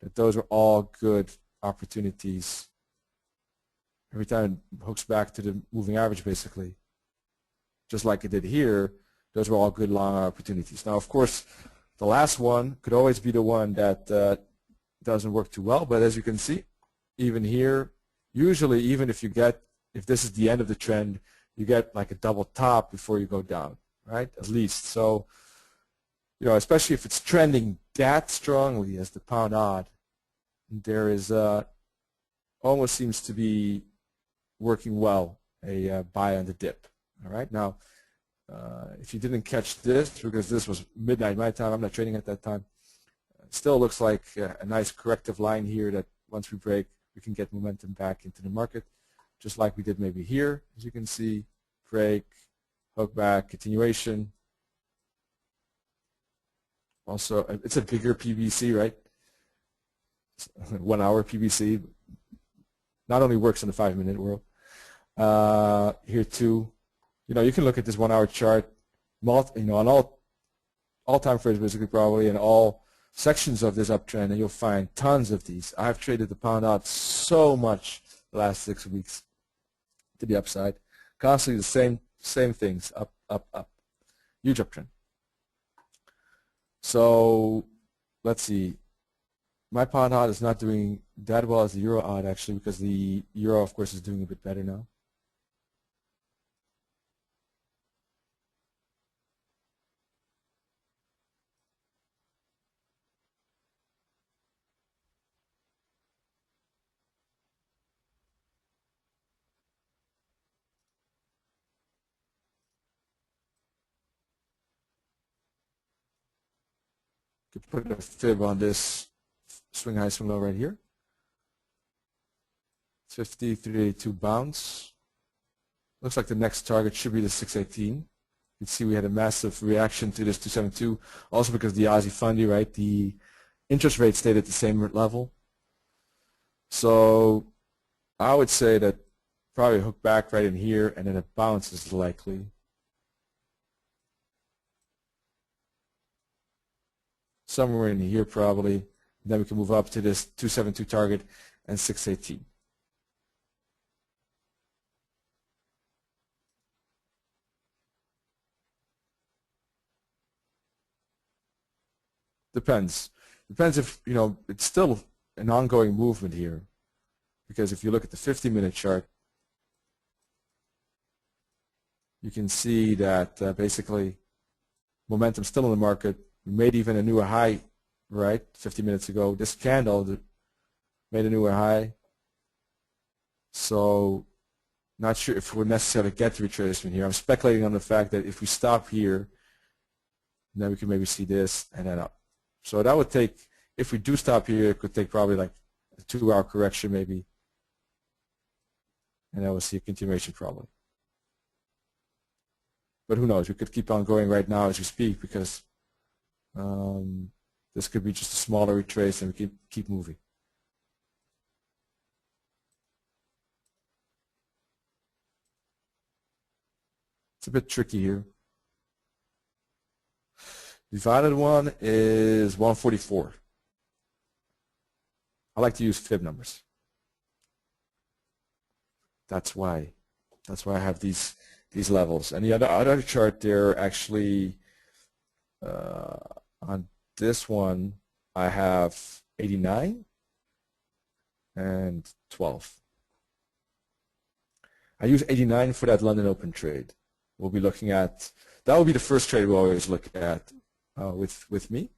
that those are all good opportunities. Every time it hooks back to the moving average, basically, just like it did here, those were all good long opportunities. Now, of course, the last one could always be the one that doesn't work too well, but as you can see, even here, usually even if this is the end of the trend, you get like a double top before you go down, right? At least. So, you know, especially if it's trending that strongly as the pound odd, there is almost seems to be working well a buy on the dip. All right. Now, if you didn't catch this because this was midnight my time, I'm not trading at that time. It still looks like a nice corrective line here that once we break, we can get momentum back into the market, just like we did maybe here, as you can see, break, hook back, continuation. Also, it's a bigger PBC, right? 1 hour PBC. Not only works in the 5-minute world. Here too, you know, you can look at this 1 hour chart, you know, on all time frames basically probably, and all sections of this uptrend, and you'll find tons of these. I've traded the pound out so much the last 6 weeks to the upside. Constantly the same things, up, up, up. Huge uptrend. So let's see. My pound odd is not doing that well as the euro odd actually, because the euro, of course, is doing a bit better now. Could put a fib on this swing high, swing low right here. 53.82 bounce. Looks like the next target should be the 618. You can see we had a massive reaction to this 272, also because the Aussie fundy, right? The interest rate stayed at the same level. So I would say that probably hook back right in here, and then a bounce is likely. Somewhere in here probably. Then we can move up to this 272 target and 618. Depends. Depends if, you know, it's still an ongoing movement here. Because if you look at the 50-minute chart, you can see that basically momentum still in the market. We made even a newer high, right, 50 minutes ago. This candle made a newer high. So not sure if we'll necessarily get the retracement here. I'm speculating on the fact that if we stop here, then we can maybe see this and then up. So that would take, if we do stop here, it could take probably like a 2-hour correction maybe. And then we'll see a continuation probably. But who knows? We could keep on going right now as we speak because this could be just a smaller retrace and we keep moving. It's a bit tricky here. Divided one is 144. I like to use fib numbers. That's why I have these levels. And the other chart there actually on this one I have 89 and 12. I use 89 for that London Open trade. We'll be looking at, that will be the first trade we always look at with me,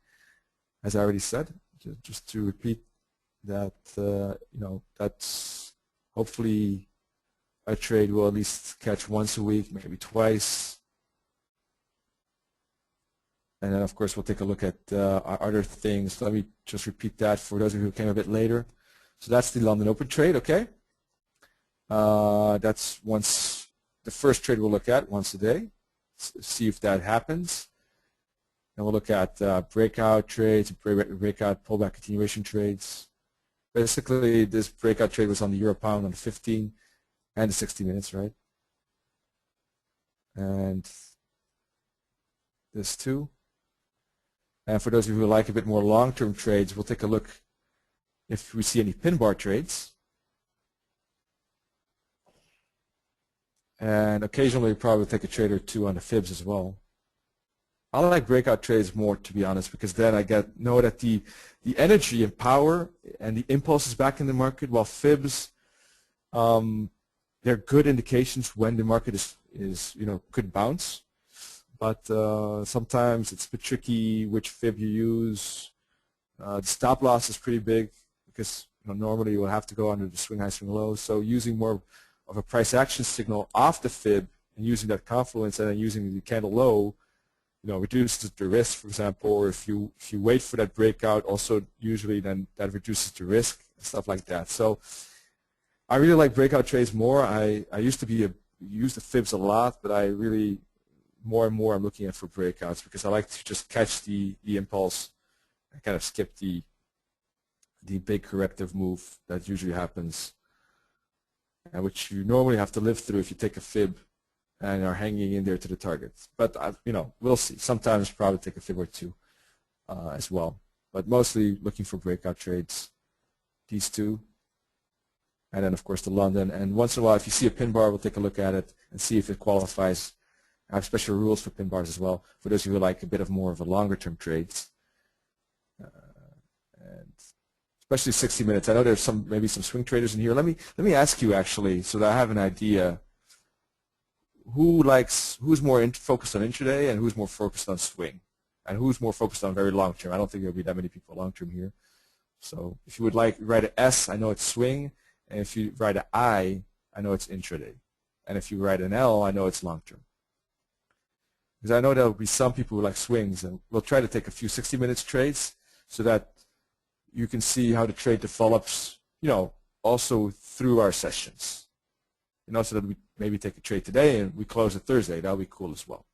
as I already said. Just to repeat that, you know, that's hopefully a trade we'll at least catch once a week, maybe twice. And then, of course, we'll take a look at our other things. Let me just repeat that for those of you who came a bit later. So that's the London Open trade, okay? That's the first trade we'll look at once a day. See if that happens. And we'll look at breakout trades, breakout pullback continuation trades. Basically, this breakout trade was on the Euro Pound on the 15 and the 60 minutes, right? And this too. And for those of you who like a bit more long-term trades, we'll take a look if we see any pin bar trades. And occasionally probably take a trade or two on the fibs as well. I like breakout trades more, to be honest, because then I know that the energy and power and the impulse is back in the market, while fibs, they're good indications when the market is you know, could bounce. But sometimes it's a bit tricky which fib you use. The stop loss is pretty big because, you know, normally you will have to go under the swing high, swing low. So using more of a price action signal off the fib and using that confluence and then using the candle low, you know, reduces the risk, for example. Or if you wait for that breakout, also usually then that reduces the risk and stuff like that. So I really like breakout trades more. I used to use the fibs a lot, but I really more and more I'm looking at for breakouts because I like to just catch the impulse and kind of skip the big corrective move that usually happens, and which you normally have to live through if you take a fib and are hanging in there to the target. But you know, we'll see. Sometimes probably take a fib or two as well, but mostly looking for breakout trades. These two, and then of course the London. And once in a while, if you see a pin bar, we'll take a look at it and see if it qualifies. I have special rules for pin bars as well for those of you who like a bit of more of a longer term trades, and especially 60 minutes. I know there's maybe some swing traders in here. Let me ask you actually, so that I have an idea. Who's more focused on intraday and who's more focused on swing, and who's more focused on very long term? I don't think there'll be that many people long term here. So if you would like write an S, I know it's swing, and if you write an I know it's intraday, and if you write an L, I know it's long term. Because I know there will be some people who like swings, and we'll try to take a few 60 minutes trades so that you can see how the trade develops, you know, also through our sessions. You know, so that we maybe take a trade today and we close it Thursday. That'll be cool as well.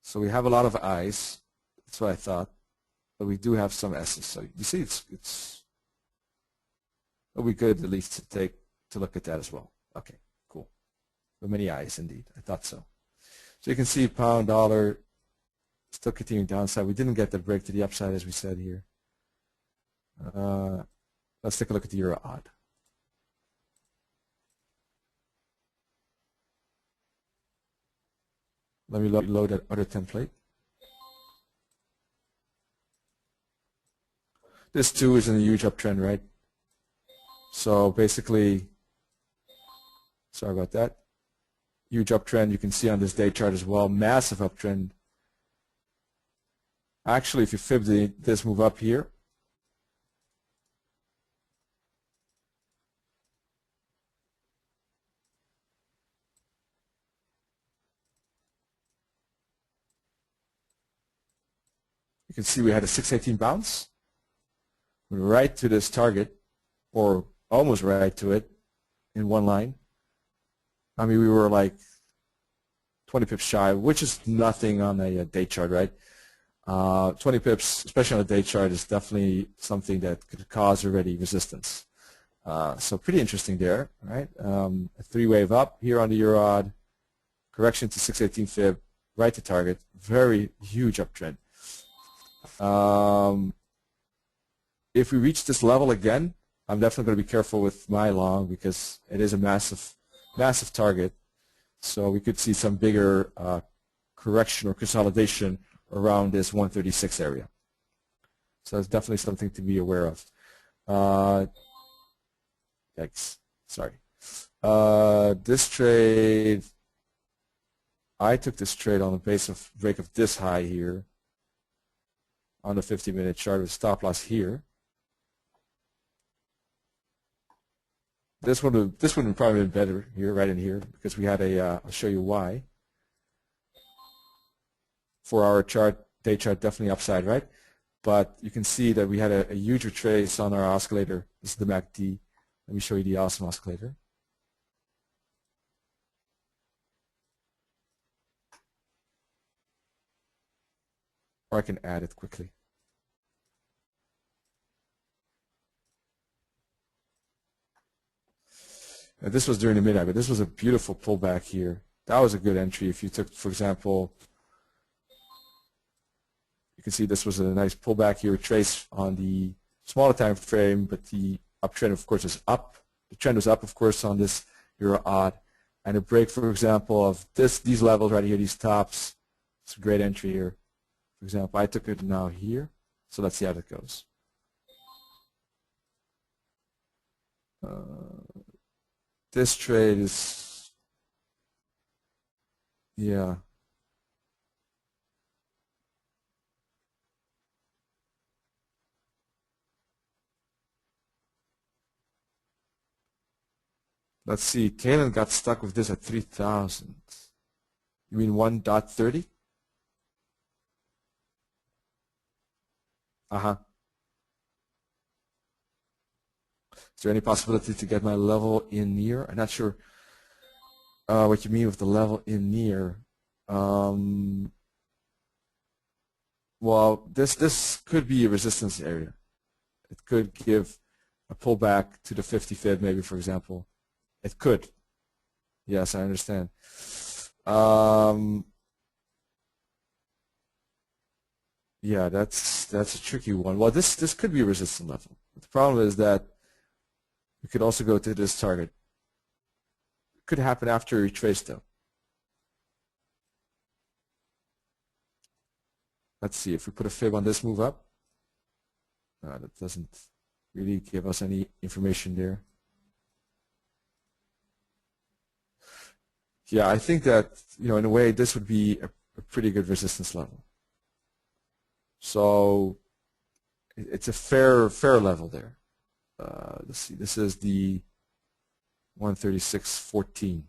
So we have a lot of I's. That's what I thought. But we do have some S's. So you see, it's But we could at least take to look at that as well. Okay, cool. But many eyes indeed. I thought so. So you can see pound dollar still continuing downside. We didn't get the break to the upside as we said here. Let's take a look at the euro odd. Let me load that other template. This too is in a huge uptrend, right? So basically, sorry about that. Huge uptrend. You can see on this day chart as well. Massive uptrend. Actually, if you fib this move up here, you can see we had a 618 bounce right to this target, or almost right to it in one line. I mean, we were like 20 pips shy, which is nothing on a day chart, right? 20 pips, especially on a day chart, is definitely something that could cause already resistance. So pretty interesting there, right? A three-wave up here on the Eurod, correction to 618 fib, right to target, very huge uptrend. If we reach this level again, I'm definitely going to be careful with my long because it is a massive, massive target. So we could see some bigger correction or consolidation around this 136 area. So that's definitely something to be aware of. Yikes, sorry. This trade, I took this trade on the base of break of this high here on the 50-minute chart with stop loss here. This would have probably been better here, right in here, because we had a, I'll show you why. 4-hour chart, day chart, definitely upside, right? But you can see that we had a huge retrace on our oscillator. This is the MACD. Let me show you the awesome oscillator. Or I can add it quickly. This was during the midnight, but this was a beautiful pullback here. That was a good entry. If you took, for example, you can see this was a nice pullback here, trace on the smaller time frame, but the uptrend, of course, is up. The trend was up, of course, on this euro odd, and a break, for example, of these levels right here, these tops. It's a great entry here. For example, I took it now here, so let's see how it goes. This trade is, yeah. Let's see, Kalen got stuck with this at 3,000. You mean 1.30? Uh-huh. Is there any possibility to get my level in near? I'm not sure what you mean with the level in near. Well, this could be a resistance area. It could give a pullback to the 50 fib, maybe, for example. It could. Yes, I understand. Yeah, that's a tricky one. Well, this could be a resistance level. The problem is that we could also go to this target. It could happen after a retrace, though. Let's see if we put a fib on this move up. That doesn't really give us any information there. Yeah, I think that, in a way, this would be a pretty good resistance level. So it's a fair level there. Let's see, this is the 136.14.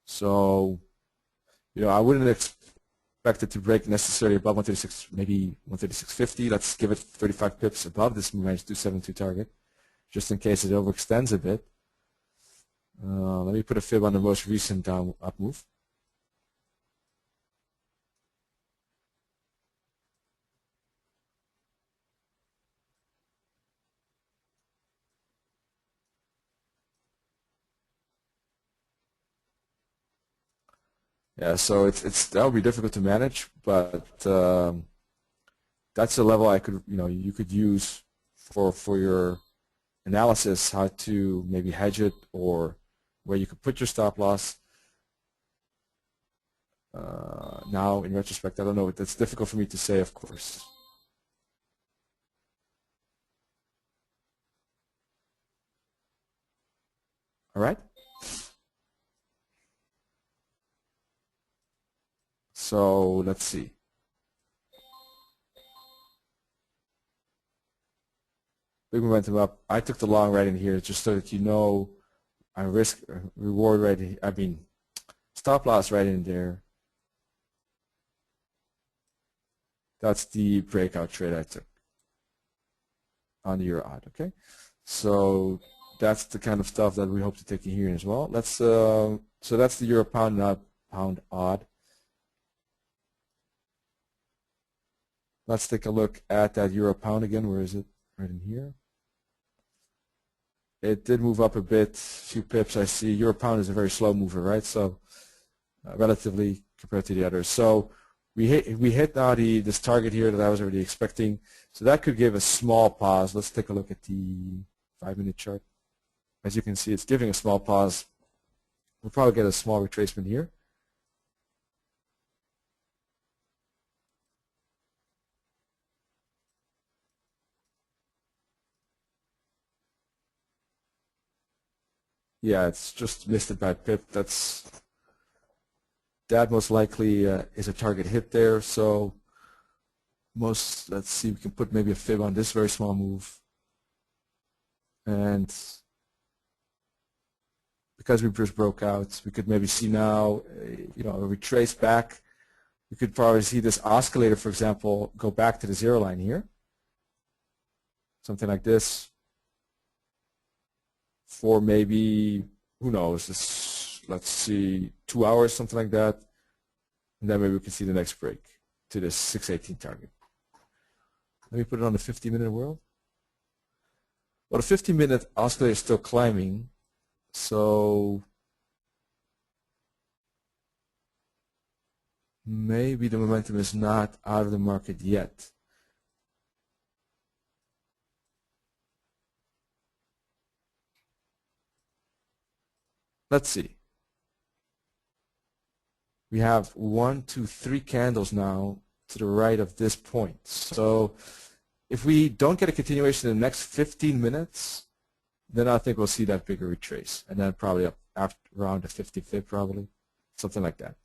So, I wouldn't expect it to break necessarily above 136, maybe 136.50. Let's give it 35 pips above this minus 272 target, just in case it overextends a bit. Let me put a fib on the most recent down up move. Yeah, so that would be difficult to manage, but that's a level I could, you could use for your analysis, how to maybe hedge it or where you could put your stop loss. Now, in retrospect, I don't know. That's difficult for me to say, of course. All right. So let's see. Big momentum up. I took the long right in here just so that you know I risk reward right in, I mean stop loss right in there. That's the breakout trade I took on the euro odd. Okay, so that's the kind of stuff that we hope to take in here as well. Let's so that's the euro pound, not pound odd. Let's take a look at that euro pound again. Where is it? Right in here. It did move up a bit, a few pips. I see euro pound is a very slow mover, right? So relatively compared to the others. So we hit now this target here that I was already expecting. So that could give a small pause. Let's take a look at the 5-minute chart. As you can see, it's giving a small pause. We'll probably get a small retracement here. Yeah, it's just missed it by a pip. That most likely is a target hit there. So let's see, we can put maybe a fib on this very small move. And because we just broke out, we could maybe see now, a retrace back. We could probably see this oscillator, for example, go back to the zero line here. Something like this. For maybe, who knows, let's see, 2 hours, something like that. And then maybe we can see the next break to this 618 target. Let me put it on the 50-minute world. Well, the 50-minute oscillator is still climbing, so maybe the momentum is not out of the market yet. Let's see. We have 1, 2, 3 candles now to the right of this point. So if we don't get a continuation in the next 15 minutes, then I think we'll see that bigger retrace. And then probably up after around the 55th, probably. Something like that.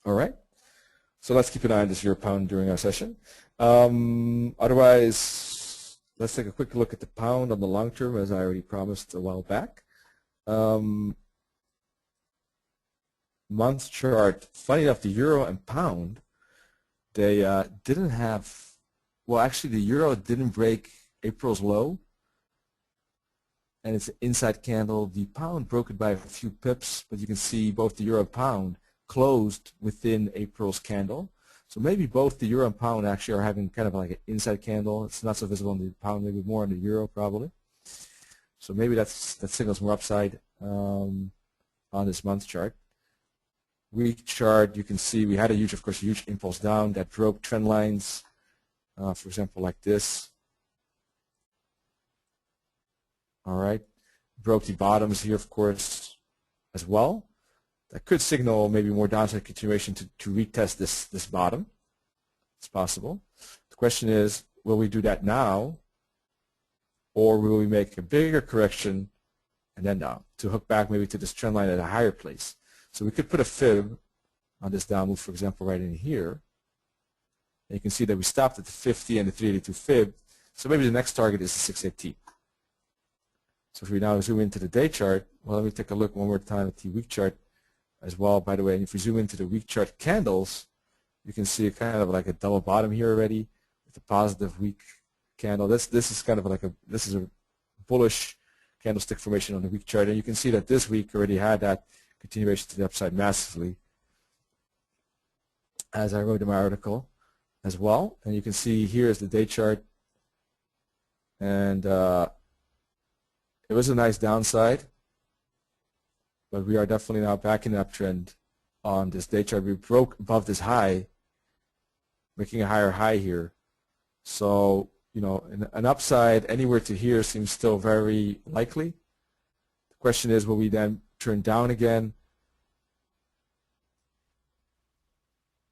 All right. So let's keep an eye on this euro pound during our session. Otherwise, let's take a quick look at the pound on the long term, as I already promised a while back. Month chart. Funny enough, the euro and pound, they didn't have. Well, actually, the euro didn't break April's low, and it's an inside candle. The pound broke it by a few pips, but you can see both the euro and pound closed within April's candle. So maybe both the euro and pound actually are having kind of like an inside candle. It's not so visible on the pound, maybe more on the euro probably. So maybe that signals more upside on this month chart. Week chart, you can see we had a huge impulse down that broke trend lines. For example, like this. All right, broke the bottoms here, of course, as well. That could signal maybe more downside continuation to retest this bottom. It's possible. The question is, will we do that now, or will we make a bigger correction and then down to hook back maybe to this trend line at a higher place? So we could put a fib on this down move, for example, right in here. And you can see that we stopped at the 50 and the 382 fib. So maybe the next target is the 618. So if we now zoom into the day chart, well, let me take a look one more time at the week chart as well, by the way. And if we zoom into the week chart candles, you can see kind of like a double bottom here already with a positive week candle. This is kind of like this is a bullish candlestick formation on the week chart. And you can see that this week already had that continuation to the upside massively, as I wrote in my article as well. And you can see here is the day chart, and It was a nice downside, but we are definitely now back in an uptrend on this day chart. We broke above this high, making a higher high here. So, you know, an upside anywhere to here seems still very likely. The question is, will we then turn down again?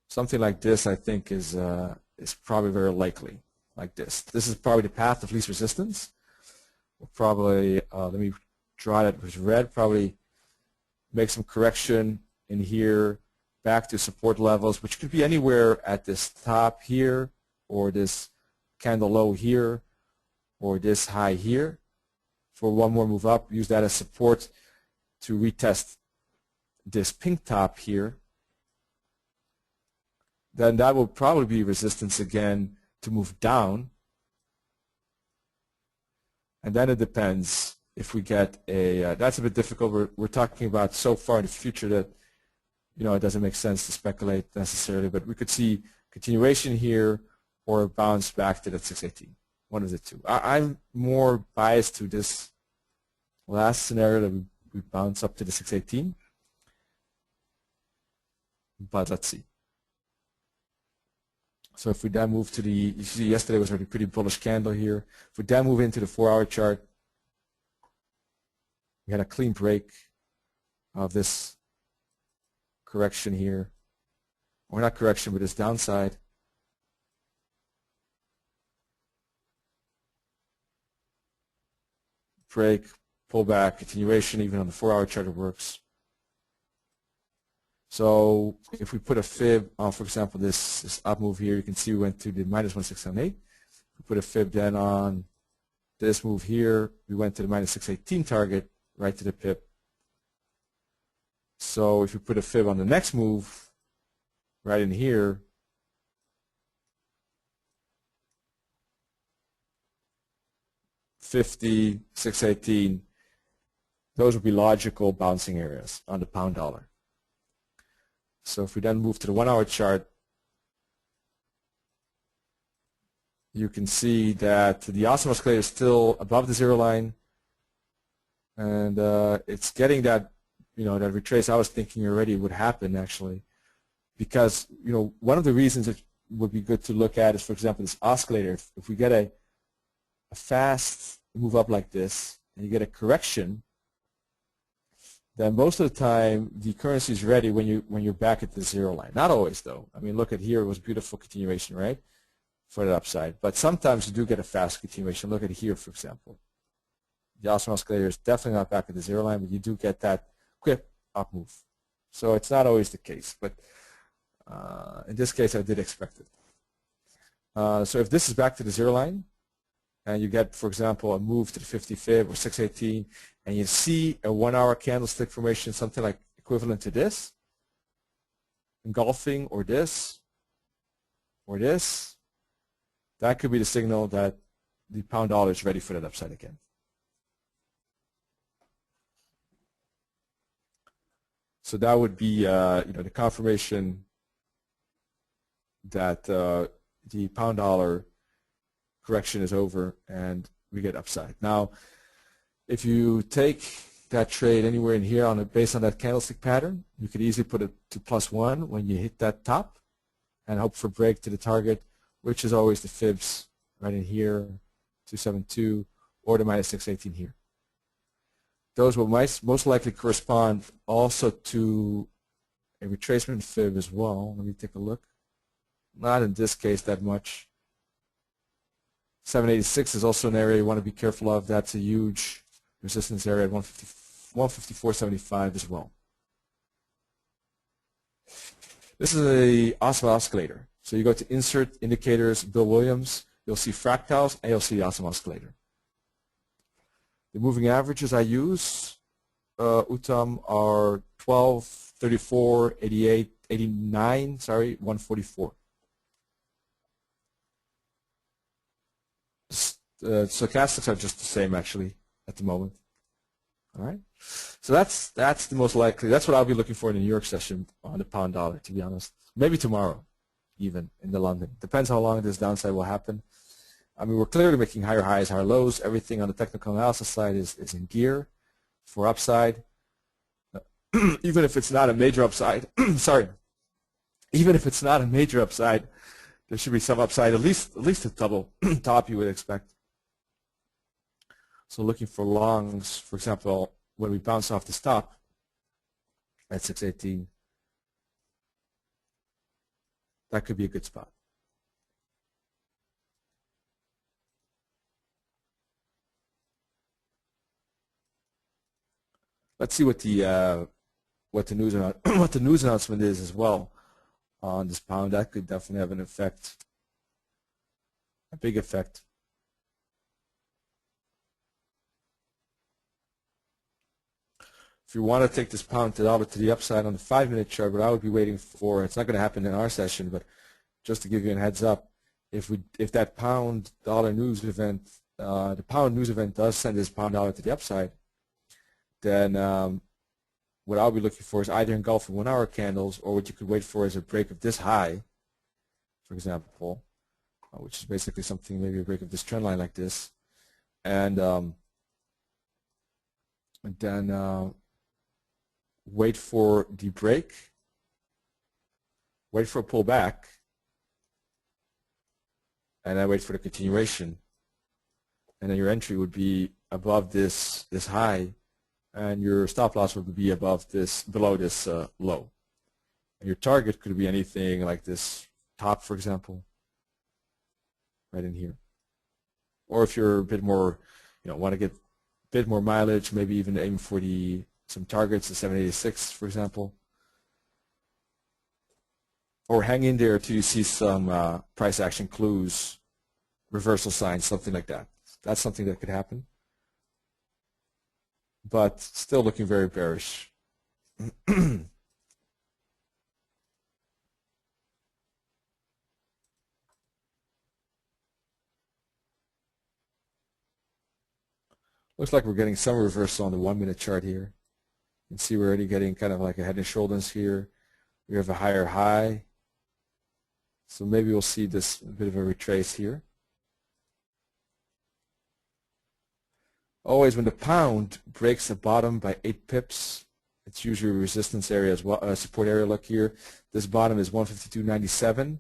Something like this, I think, is probably very likely. Like this. This is probably the path of least resistance. We'll probably, let me draw that with red, probably make some correction in here back to support levels, which could be anywhere at this top here, or this candle low here, or this high here. For one more move up, use that as support to retest this pink top here. Then that will probably be resistance again to move down. And then it depends if we get a, that's a bit difficult. We're talking about so far in the future that, you know, it doesn't make sense to speculate necessarily, but we could see continuation here or a bounce back to that 618, one of the two. I'm more biased to this last scenario that we bounce up to the 618, but let's see. So if we then move to the, you see yesterday was already a pretty bullish candle here. If we then move into the 4-hour chart, we had a clean break of this correction here, or not correction, but this downside. Break, pull back, continuation, even on the 4-hour chart it works. So if we put a fib on, for example, this up move here, you can see we went to the minus 1678. If we put a fib then on this move here, we went to the minus 618 target, right to the pip. So if we put a fib on the next move, right in here, $50, 618, those would be logical bouncing areas on the pound dollar. So if we then move to the 1-hour chart, you can see that the awesome oscillator is still above the zero line, and it's getting that, you know, that retrace I was thinking already would happen actually, because, you know, one of the reasons it would be good to look at is, for example, this oscillator. If we get a fast move up like this and you get a correction, then most of the time the currency is ready when you're back at the zero line. Not always though. I mean, look at here, it was beautiful continuation, right, for the upside. But sometimes you do get a fast continuation. Look at here, for example. The awesome oscillator is definitely not back at the zero line, but you do get that quick up move. So it's not always the case, but in this case I did expect it. So if this is back to the zero line, and you get, for example, a move to the 50 fib or 618, and you see a 1-hour candlestick formation, something like equivalent to this, engulfing, or this, that could be the signal that the pound dollar is ready for that upside again. So that would be, you know, the confirmation that the pound dollar correction is over and we get upside. Now, if you take that trade anywhere in here based on that candlestick pattern, you could easily put it to +1 when you hit that top and hope for break to the target, which is always the fibs right in here, 272, or the minus 618 here. Those will most likely correspond also to a retracement fib as well. Let me take a look. Not in this case that much. 786 is also an area you want to be careful of. That's a huge resistance area at 154.75 as well. This is a awesome oscillator. So you go to Insert, Indicators, Bill Williams. You'll see fractals, and you'll see the awesome oscillator. The moving averages I use, UTAM, are 12, 34, 88, 89, 144. Stochastics are just the same actually at the moment. All right, so that's the most likely. That's what I'll be looking for in the New York session on the pound dollar, to be honest. Maybe tomorrow, even in the London. Depends how long this downside will happen. I mean, we're clearly making higher highs, higher lows. Everything on the technical analysis side is in gear for upside. Even if it's not a major upside, sorry, even if it's not a major upside, there should be some upside, at least a double top you would expect. So looking for longs, for example, when we bounce off the stop at 618, that could be a good spot. Let's see what the news what the news announcement is as well on this pound. That could definitely have an effect, a big effect. If you want to take this pound to dollar to the upside on the 5-minute chart, what I would be waiting for, it's not going to happen in our session, but just to give you a heads up, if that pound dollar news event, the pound news event does send this pound dollar to the upside, then what I'll be looking for is either engulfing 1-hour candles, or what you could wait for is a break of this high, for example, which is basically something, maybe a break of this trend line like this, and then wait for the break, wait for a pullback, and then wait for the continuation. And then your entry would be above this high, and your stop loss would be below this low. And your target could be anything like this top, for example, right in here. Or if you're a bit more, want to get a bit more mileage, maybe even aim for some targets, the 786, for example. Or hang in there till you see some price action clues, reversal signs, something like that. That's something that could happen. But still looking very bearish. Looks like we're getting some reversal on the 1-minute chart here. You can see we're already getting kind of like a head and shoulders here. We have a higher high. So maybe we'll see this bit of a retrace here. Always when the pound breaks the bottom by 8 pips, it's usually a resistance area as well, support area. Look here. This bottom is 152.97.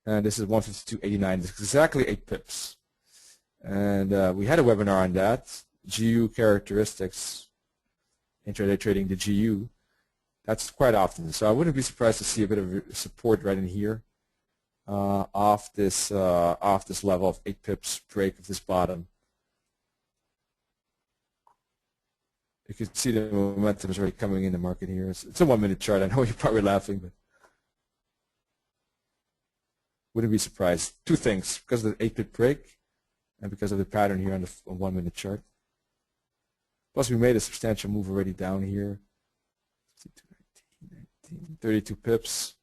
And this is 152.89. It's exactly 8 pips. And we had a webinar on that. GU characteristics, intraday trading, the GU. That's quite often. So I wouldn't be surprised to see a bit of support right in here off this level of 8 pips break of this bottom. You can see the momentum is already coming in the market here. It's a 1-minute chart. I know you're probably laughing, but wouldn't be surprised. Two things, because of the 8-pip break and because of the pattern here on the 1-minute chart. Plus, we made a substantial move already down here. 32 pips.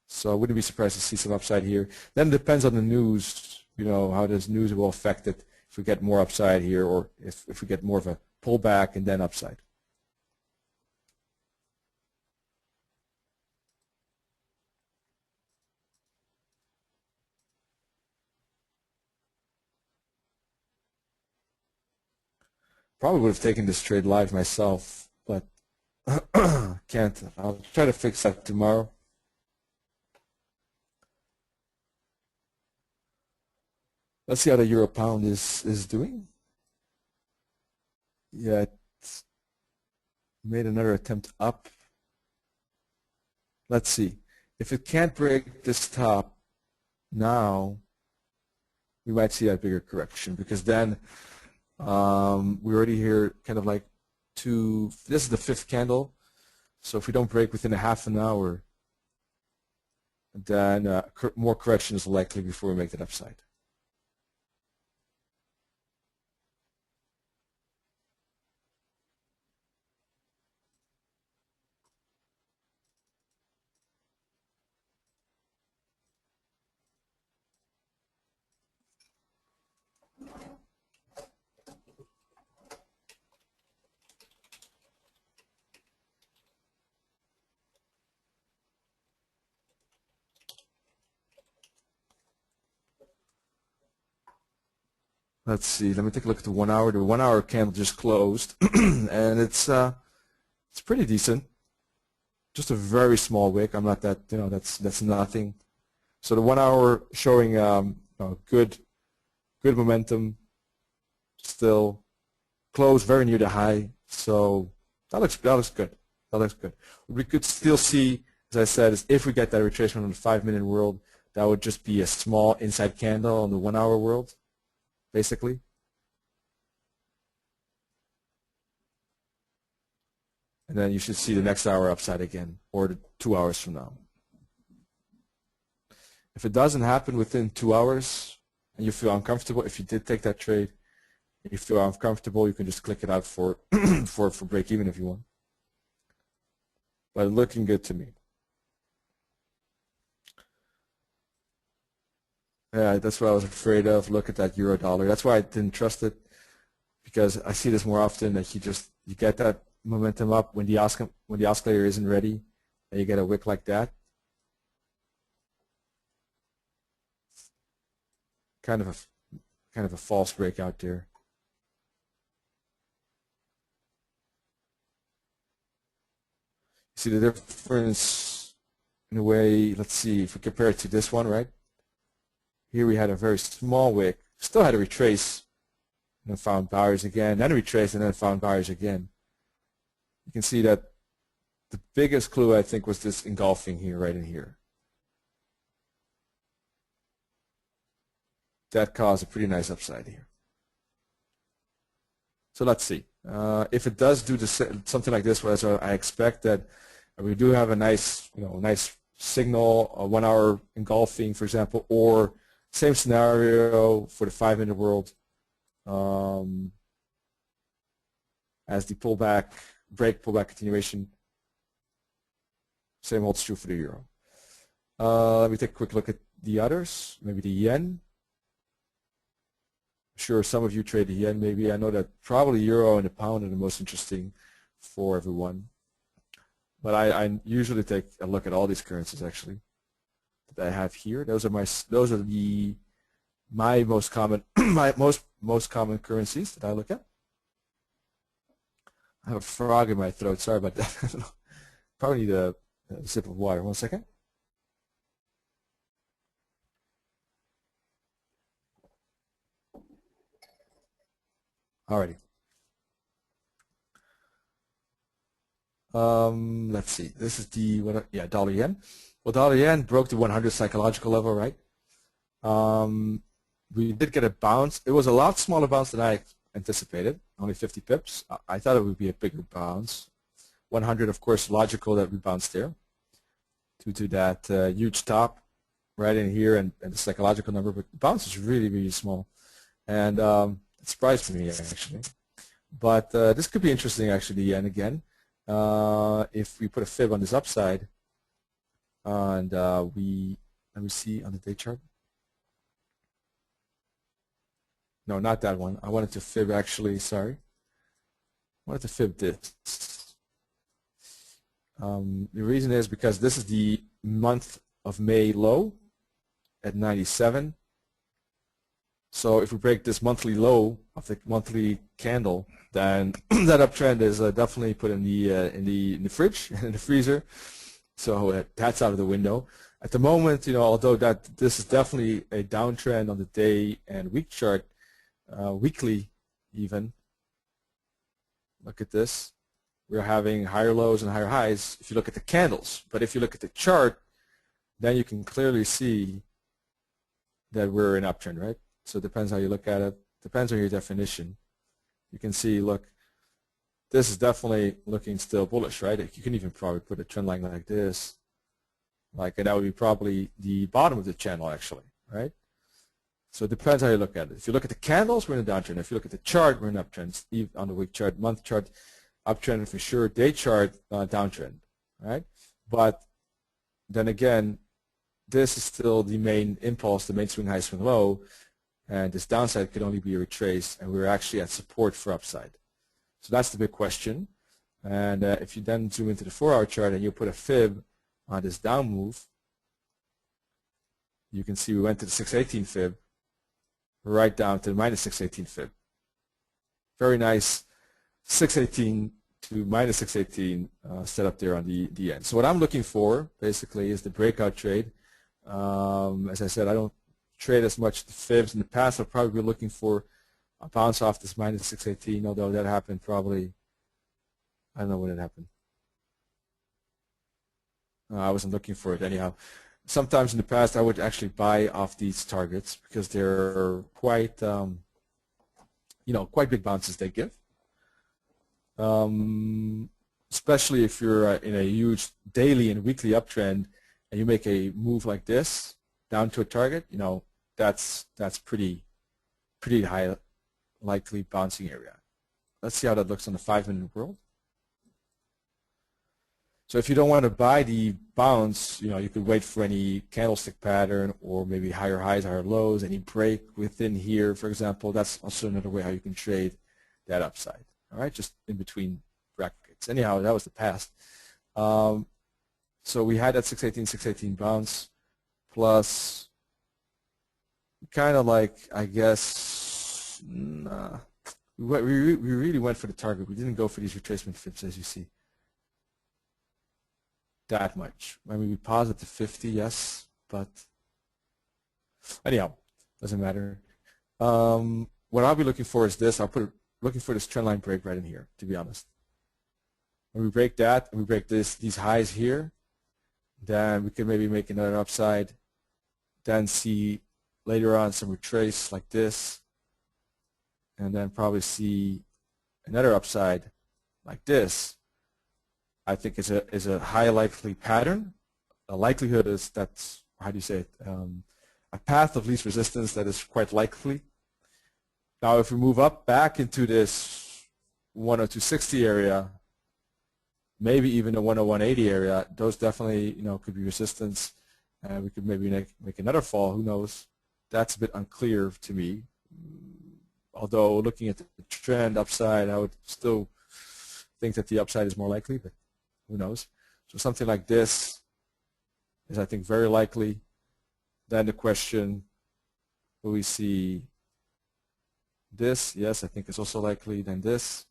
So I wouldn't be surprised to see some upside here. Then it depends on the news, how this news will affect it. If we get more upside here, or if we get more of a pullback and then upside. Probably would have taken this trade live myself, but can't. I'll try to fix that tomorrow. Let's see how the euro pound is doing. Yeah, it's made another attempt up. Let's see. If it can't break this top now, we might see that bigger correction, because then we already here kind of like this is the 5th candle. So if we don't break within a half an hour, then more correction is likely before we make that upside. Let's see. Let me take a look at the 1 hour. The 1 hour candle just closed, and it's pretty decent. Just a very small wick. I'm not that, that's nothing. So the 1 hour showing good momentum. Still closed very near the high. So that looks good. That looks good. What we could still see, as I said, is if we get that retracement on the 5-minute world, that would just be a small inside candle on the 1 hour world, basically. And then you should see the next hour upside again, or the 2 hours from now. If it doesn't happen within 2 hours and you feel uncomfortable, if you did take that trade, and you feel uncomfortable, you can just click it out for for break even if you want. But looking good to me. Yeah, that's what I was afraid of. Look at that euro dollar. That's why I didn't trust it, because I see this more often, that you get that momentum up when the oscillator isn't ready, and you get a wick like that. Kind of a false breakout there. See the difference in a way. Let's see if we compare it to this one, right? Here we had a very small wick, still had to retrace, and then found buyers again, then retraced, and then found buyers again. You can see that the biggest clue, I think, was this engulfing here, right in here. That caused a pretty nice upside here. So let's see. If it does do something like this, where I expect that we do have a nice, nice signal, a 1 hour engulfing, for example, or same scenario for the 5-minute world, as the pullback continuation. Same holds true for the euro. Let me take a quick look at the others. Maybe the yen. I'm sure some of you trade the yen. Maybe I know that probably euro and the pound are the most interesting for everyone. But I usually take a look at all these currencies actually that I have here. Those are my most common most common currencies that I look at. I have a frog in my throat. Sorry about that. Probably need a sip of water. 1 second. Alrighty. Let's see. This is the dollar yen. Well, dollar yen broke the 100 psychological level, right? We did get a bounce. It was a lot smaller bounce than I anticipated. Only 50 pips. I thought it would be a bigger bounce. 100, of course, logical that we bounced there due to that huge top right in here and the psychological number. But the bounce is really, really small, and it surprised me actually. But this could be interesting actually, the yen again. If we put a fib on this upside, and let me see on the day chart. No, not that one. I wanted to fib actually. Sorry, I wanted to fib this. The reason is because this is the month of May low at 97. So if we break this monthly low of the monthly candle, then that uptrend is definitely put in the fridge, in the freezer. So that's out of the window. At the moment, although this is definitely a downtrend on the day and week chart, weekly even. Look at this. We're having higher lows and higher highs if you look at the candles. But if you look at the chart, then you can clearly see that we're in uptrend, right? So it depends how you look at it. Depends on your definition. You can see, look, this is definitely looking still bullish, right? You can even probably put a trend line like this. And that would be probably the bottom of the channel actually, right? So it depends how you look at it. If you look at the candles, we're in a downtrend. If you look at the chart, we're in an uptrend. Even on the week chart, month chart, uptrend for sure. Day chart, downtrend, right? But then again, this is still the main impulse, the main swing high, swing low, and this downside could only be retraced, and we're actually at support for upside. So that's the big question. And if you then zoom into the 4-hour chart and you put a fib on this down move, you can see we went to the 618 fib. right down to minus 618 fib. Very nice 618 to minus 618 setup there on the end. So what I'm looking for basically is the breakout trade. As I said, I don't trade as much the fibs. In the past, I'll probably be looking for a bounce off this minus 618, although that happened probably, I don't know when it happened. I wasn't looking for it anyhow. Sometimes in the past, I would actually buy off these targets because they're quite, quite big bounces they give. Especially if you're in a huge daily and weekly uptrend and you make a move like this down to a target, that's pretty high likely bouncing area. Let's see how that looks on the 5-minute world. So if you don't want to buy the bounce, you could wait for any candlestick pattern or maybe higher highs, higher lows, any break within here, for example. That's also another way how you can trade that upside. All right, just in between brackets. Anyhow, that was the past. So we had that 618 bounce plus kind of like, I guess, we really went for the target. We didn't go for these retracement fibs, as you see. That much. I mean, we paused to 50, yes, but anyhow, doesn't matter. What I'll be looking for is this. Looking for this trend line break right in here, to be honest. When we break that, and we break these highs here, then we can maybe make another upside, then see later on some retrace like this, and then probably see another upside like this. I think is a high likely pattern. The likelihood is that's, how do you say it, a path of least resistance that is quite likely. Now if we move up back into this 102.60 area, maybe even the 101.80 area, those definitely could be resistance. We could maybe make another fall, who knows. That's a bit unclear to me. Although looking at the trend upside, I would still think that the upside is more likely, but who knows. So something like this is, I think, very likely. Then the question, will we see this? Yes, I think it's also likely. Then this.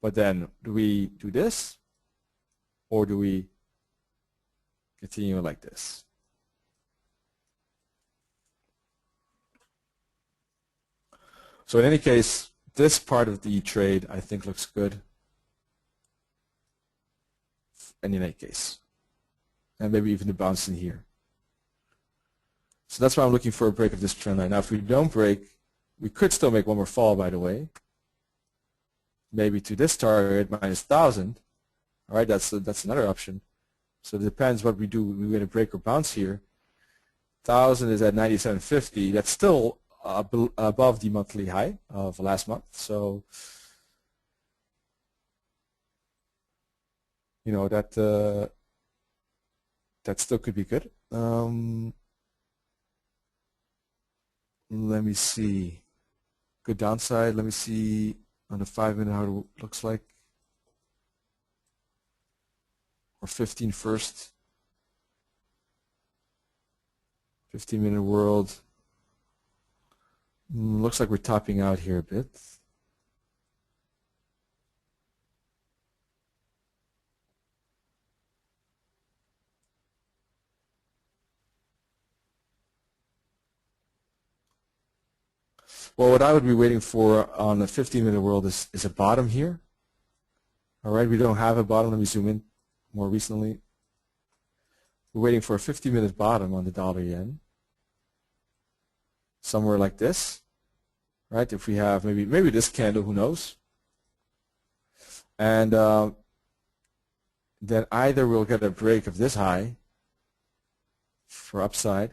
But then do we do this, or do we continue like this? So in any case, this part of the trade I think looks good. And in any case, and maybe even the bounce in here. So that's why I'm looking for a break of this trend line. Now if we don't break, we could still make one more fall, by the way. Maybe to this target minus 1,000. All right, that's another option. So it depends what we do. We're going to break or bounce here. 1,000 is at 97.50. That's still above the monthly high of last month. So that still could be good. Let me see. Good downside. Let me see on the 5-minute how it looks like. Or 15 first. 15-minute world. Looks like we're topping out here a bit. Well, what I would be waiting for on the 15-minute world is a bottom here. All right, we don't have a bottom. Let me zoom in more recently. We're waiting for a 50-minute bottom on the dollar yen. Somewhere like this, right? If we have maybe this candle, who knows? And then either we'll get a break of this high for upside,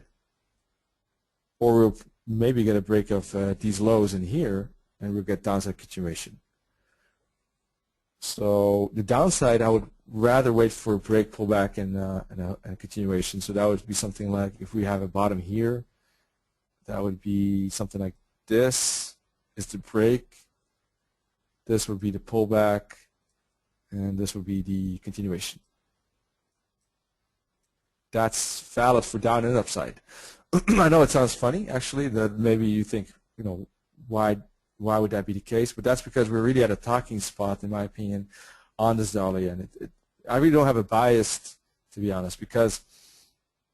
or we'll maybe get a break of these lows in here, and we'll get downside continuation. So the downside, I would rather wait for a break, pullback, and a continuation. So that would be something like, if we have a bottom here, that would be something like this is the break, this would be the pullback, and this would be the continuation. That's valid for down and upside. I know it sounds funny, actually, that maybe you think, why would that be the case? But that's because we're really at a talking spot, in my opinion, on this dollar yen. I really don't have a bias, to be honest, because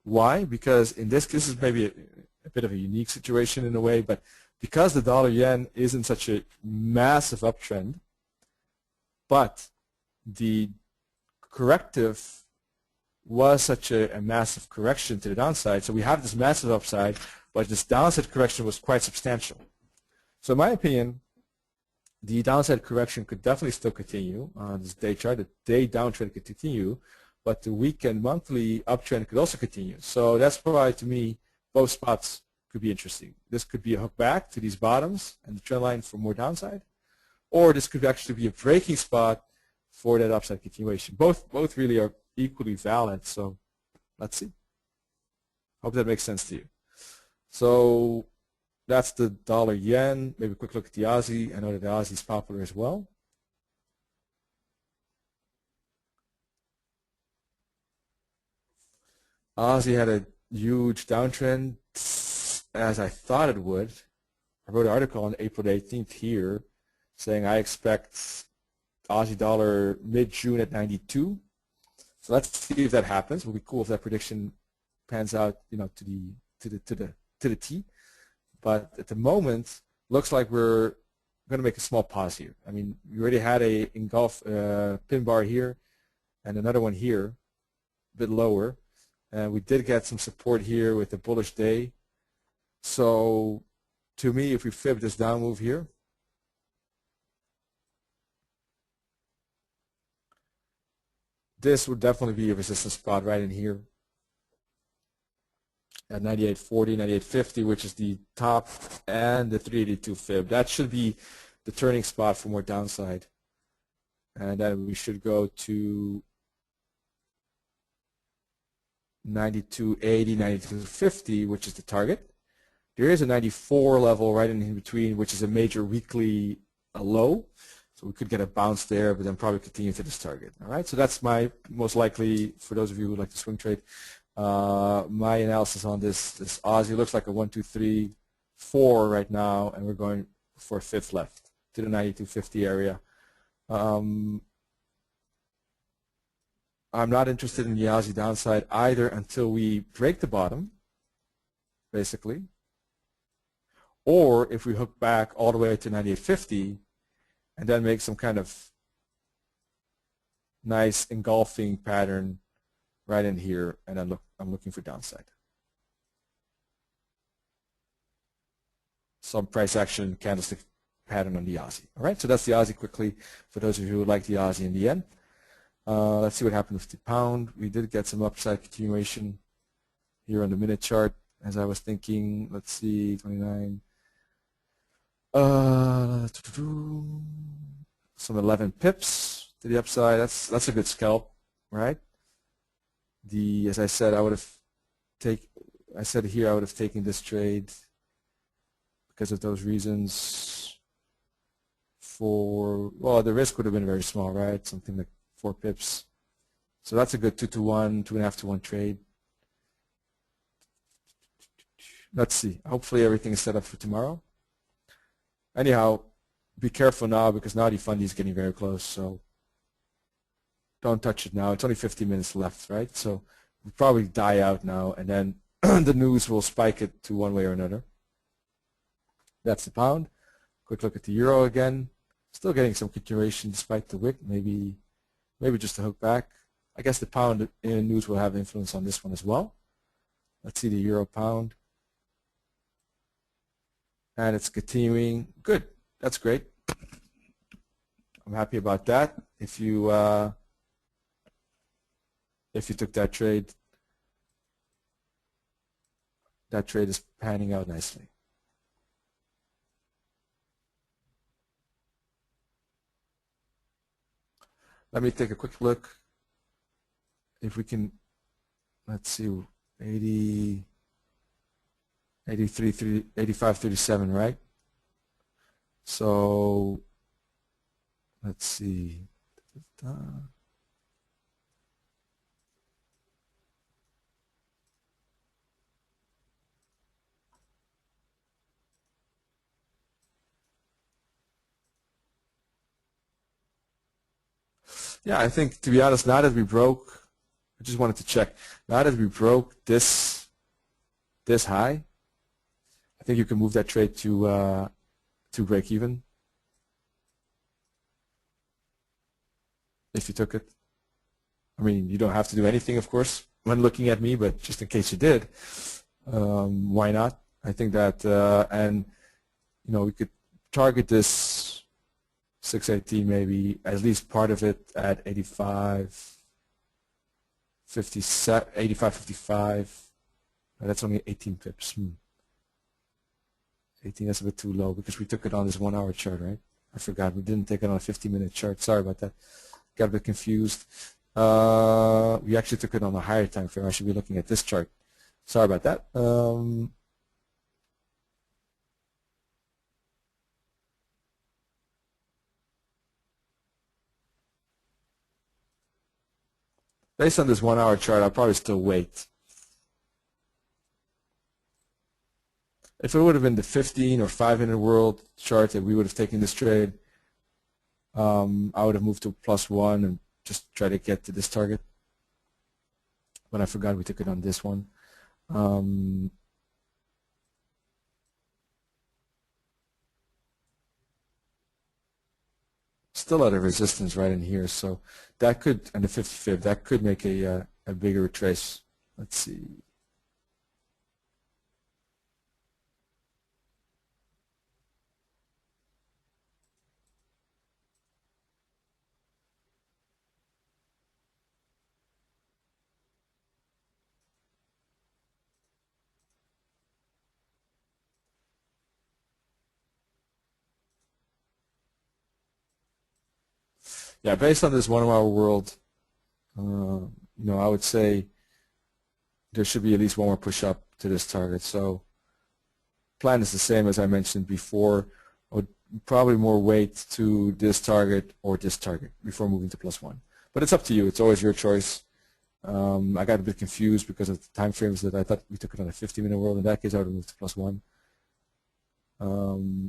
why? Because in this is maybe a bit of a unique situation in a way, but because the dollar yen is in such a massive uptrend, but the corrective was such a massive correction to the downside. So we have this massive upside, but this downside correction was quite substantial. So in my opinion, the downside correction could definitely still continue on this day chart. The day downtrend could continue, but the week and monthly uptrend could also continue. So that's why, to me, both spots could be interesting. This could be a hook back to these bottoms and the trend line for more downside, or this could actually be a breaking spot for that upside continuation. Both really are equally valid, so let's see. Hope that makes sense to you. So that's the dollar yen. Maybe a quick look at the Aussie. I know that the Aussie is popular as well. Aussie had a huge downtrend, as I thought it would. I wrote an article on April 18th here saying I expect Aussie dollar mid-June at 92. So let's see if that happens. It would be cool if that prediction pans out, to the T. But at the moment, looks like we're going to make a small pause here. I mean, we already had a engulf pin bar here and another one here, a bit lower. And we did get some support here with the bullish day. So to me, if we fib this down move here, this would definitely be a resistance spot right in here at 98.40, 98.50, which is the top, and the 382 fib. That should be the turning spot for more downside. And then we should go to 92.80, 92.50, which is the target. There is a 94 level right in between, which is a major weekly low. So we could get a bounce there, but then probably continue to this target. All right, so that's my most likely, for those of you who like to swing trade, my analysis on this Aussie. Looks like a 1, 2, 3, 4 right now, and we're going for a fifth left to the 92.50 area. I'm not interested in the Aussie downside either until we break the bottom, basically, or if we hook back all the way to 98.50 and then make some kind of nice engulfing pattern right in here, and then I'm looking for downside. Some price action candlestick pattern on the Aussie. All right, so that's the Aussie quickly for those of you who like the Aussie in the end. Let's see what happened with the pound. We did get some upside continuation here on the minute chart, as I was thinking. Let's see, 29. Some 11 pips to the upside. That's a good scalp, right? As I said, I would have taken this trade because of those reasons. The risk would have been very small, right? Something like 4 pips. So that's a good 2-to-1, 2.5-to-1 trade. Let's see. Hopefully everything is set up for tomorrow. Anyhow, be careful now because now the funding is getting very close. So don't touch it now. It's only 15 minutes left, right? So we'll probably die out now, and then the news will spike it to one way or another. That's the pound. Quick look at the euro again. Still getting some continuation despite the wick. Maybe just a hook back. I guess the pound news will have influence on this one as well. Let's see the euro pound. And it's continuing. Good. That's great. I'm happy about that. If you took that trade is panning out nicely. Let me take a quick look. If we can, let's see, 80, 83, 85, 37, right? So let's see. Yeah, I think, to be honest, now that we broke, I just wanted to check. Now that we broke this high, I think you can move that trade to break even if you took it. I mean, you don't have to do anything, of course, when looking at me, but just in case you did, why not? I think that, and we could target this 618 maybe, at least part of it at 85, 57, 85, 55. That's only 18 pips. 18, that's a bit too low because we took it on this 1 hour chart, right? I forgot we didn't take it on a 50-minute chart. Sorry about that. Got a bit confused. We actually took it on a higher time frame. I should be looking at this chart. Sorry about that. Based on this 1 hour chart, I'll probably still wait. If it would have been the 15 or 5-minute world chart that we would have taken this trade, I would have moved to +1 and just try to get to this target. But I forgot we took it on this one. Still at a resistance right in here, so that could, and the 55, that could make a bigger retrace. Let's see. Yeah, based on this 1 hour world, I would say there should be at least one more push up to this target. So plan is the same as I mentioned before. I would probably more weight to this target or this target before moving to +1. But it's up to you. It's always your choice. I got a bit confused because of the time frames that I thought we took it on a 50-minute world. In that case, I would have moved to +1.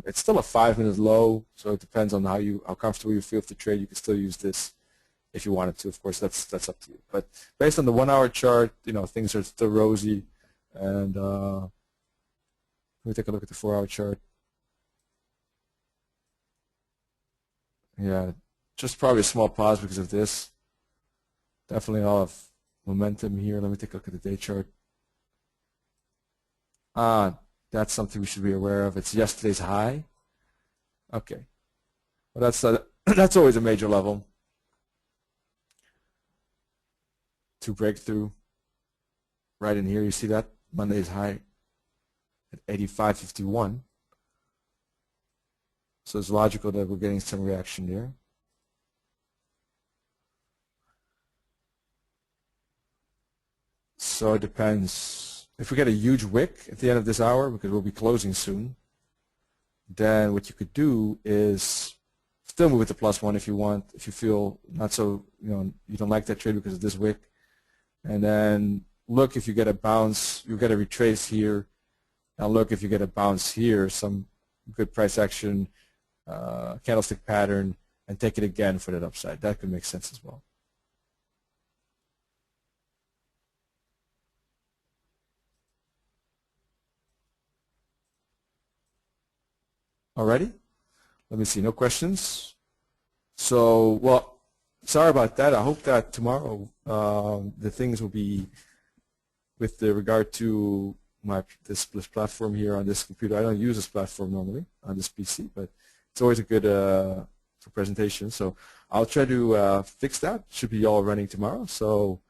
It's still a 5-minute low, so it depends on how comfortable you feel with the trade. You can still use this if you wanted to. Of course, that's up to you. But based on the 1 hour chart, things are still rosy. And let me take a look at the 4 hour chart. Yeah, just probably a small pause because of this. Definitely a lot of momentum here. Let me take a look at the day chart. That's something we should be aware of. It's yesterday's high. Okay. Well, that's always a major level to break through. Right in here, you see that? Monday's high at 85.51. So it's logical that we're getting some reaction there. So it depends. If we get a huge wick at the end of this hour, because we'll be closing soon, then what you could do is still move it to +1 if you want, if you feel not so, you don't like that trade because of this wick. And then look if you get a bounce, you get a retrace here. Now look if you get a bounce here, some good price action, candlestick pattern, and take it again for that upside. That could make sense as well. Alrighty, let me see, no questions. So, well, sorry about that. I hope that tomorrow the things will be with regard to this platform here on this computer. I don't use this platform normally on this PC, but it's always a good for presentation. So I'll try to fix that. Should be all running tomorrow. So,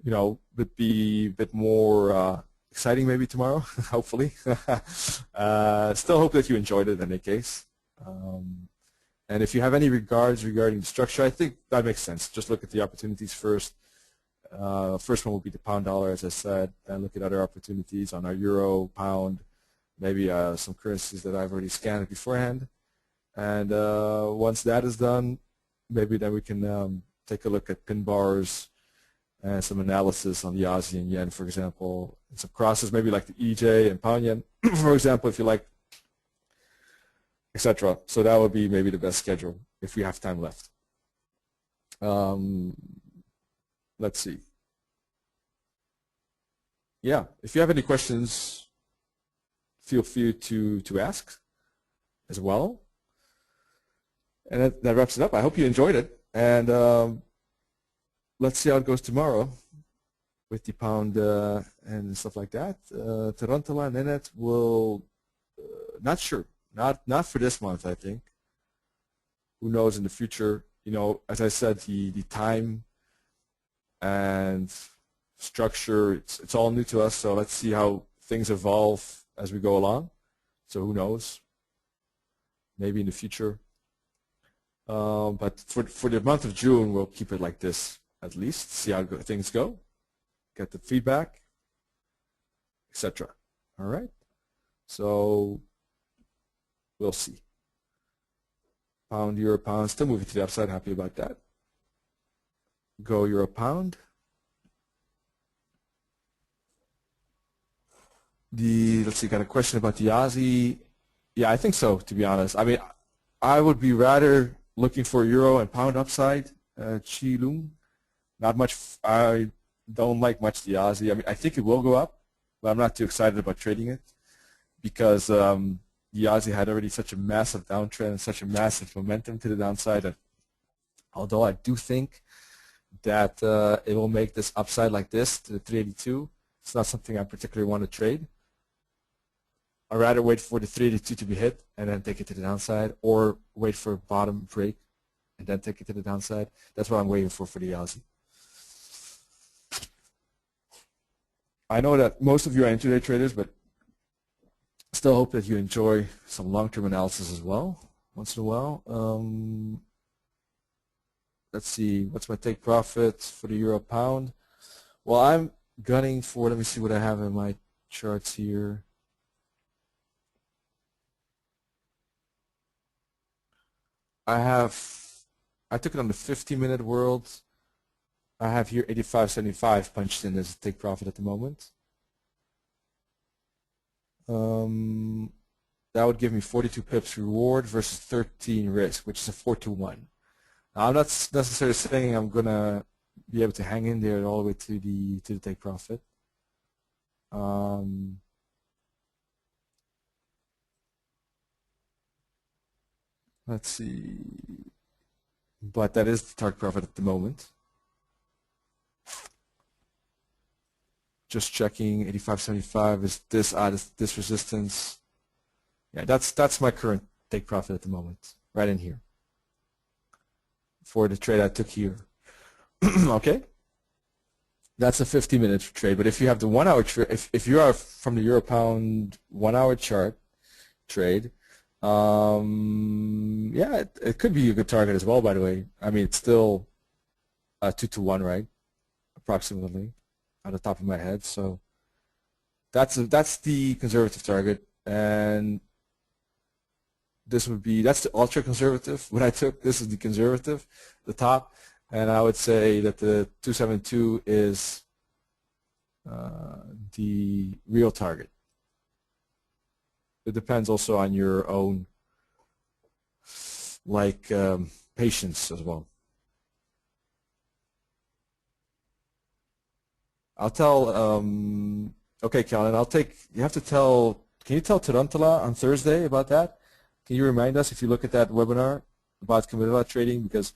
would be a bit more exciting maybe tomorrow, hopefully. Still hope that you enjoyed it in any case. And if you have any regards regarding the structure, I think that makes sense. Just look at the opportunities first. First one will be the pound dollar, as I said. Then look at other opportunities on our euro, pound, maybe some currencies that I've already scanned beforehand. And once that is done, maybe then we can take a look at pin bars and some analysis on the Aussie and yen, for example, and some crosses, maybe like the EJ and pound yen, for example, if you like, etc. So that would be maybe the best schedule if we have time left. Let's see. Yeah, if you have any questions, feel free to ask as well. And that wraps it up. I hope you enjoyed it. And let's see how it goes tomorrow with the pound and stuff like that. Tarantula and Nenet will, not sure. Not for this month, I think. Who knows in the future? You know, as I said, the time and structure, it's all new to us. So let's see how things evolve as we go along. So who knows? Maybe in the future. But for the month of June, we'll keep it like this at least. See how things go. Get the feedback, etc. All right. So we'll see. Pound, euro, pound. Still moving to the upside. Happy about that. Go euro, pound. Let's see. Got a question about the Aussie. Yeah, I think so. To be honest, I mean, I would be rather looking for euro and pound upside. Chi Lung. Not much. I don't like much the Aussie. I mean, I think it will go up, but I'm not too excited about trading it because the Aussie had already such a massive downtrend and such a massive momentum to the downside that although I do think that it will make this upside like this to the 382, it's not something I particularly want to trade. I'd rather wait for the 382 to be hit and then take it to the downside, or wait for a bottom break and then take it to the downside. That's what I'm waiting for the Aussie. I know that most of you are intraday traders, but still hope that you enjoy some long-term analysis as well, once in a while. Let's see, what's my take profit for the euro pound? Well, I'm gunning for, let me see what I have in my charts here. I took it on the 50-minute world. I have here 85.75 punched in as a take profit at the moment. That would give me 42 pips reward versus 13 risk, which is a 4-to-1. Now, I'm not necessarily saying I'm gonna be able to hang in there all the way to the take profit. Let's see, but that is the target profit at the moment. Just checking, 85.75 is this resistance. Yeah, that's my current take profit at the moment, right in here for the trade I took here. Okay, that's a 50-minute trade. But if you have the 1 hour trade, if you are from the euro pound 1 hour chart trade, yeah, it could be a good target as well. By the way, I mean it's still 2-to-1, right? Approximately, on the top of my head. So that's the conservative target, and this would be, that's the ultra conservative. What I took, this is the conservative, the top, and I would say that the 272 is the real target. It depends also on your own patience as well. I'll tell, okay, Calvin, you have to tell, can you tell Tarantula on Thursday about that? Can you remind us if you look at that webinar about committed trading, because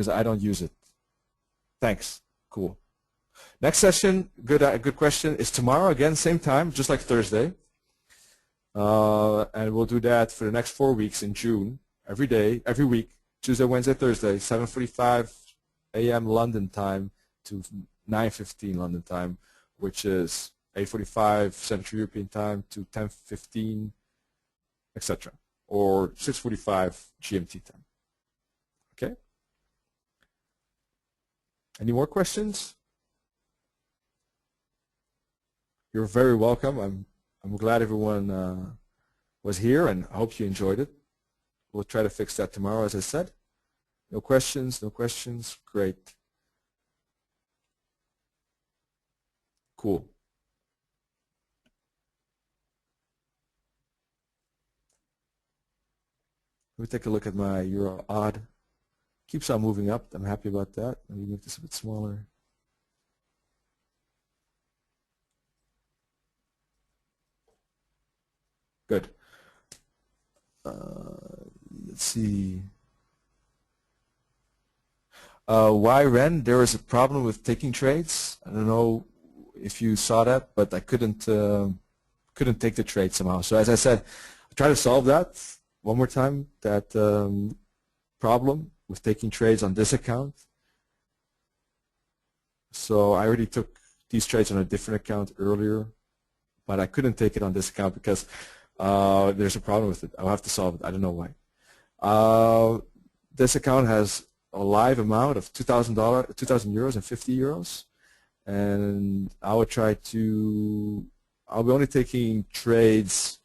I don't use it. Thanks. Cool. Next session, good question, is tomorrow again, same time, just like Thursday. And we'll do that for the next 4 weeks in June, every day, every week, Tuesday, Wednesday, Thursday, 7:45 a.m. London time to 9:15 London time, which is 8:45 Central European time to 10:15, etc., or 6:45 GMT time. Okay. Any more questions? You're very welcome. I'm glad everyone was here, and I hope you enjoyed it. We'll try to fix that tomorrow, as I said. No questions? No questions? Great. Cool. Let me take a look at my euro odd. Keeps on moving up. I'm happy about that. Let me make this a bit smaller. Good. Let's see. Why Ren? There was a problem with taking trades. I don't know if you saw that, but I couldn't take the trade somehow. So as I said, I try to solve that one more time. That problem with taking trades on this account. So I already took these trades on a different account earlier, but I couldn't take it on this account because there's a problem with it. I'll have to solve it. I don't know why. This account has a live amount of $2,000, 2,000 euros and 50 euros, and I'll be only taking trades,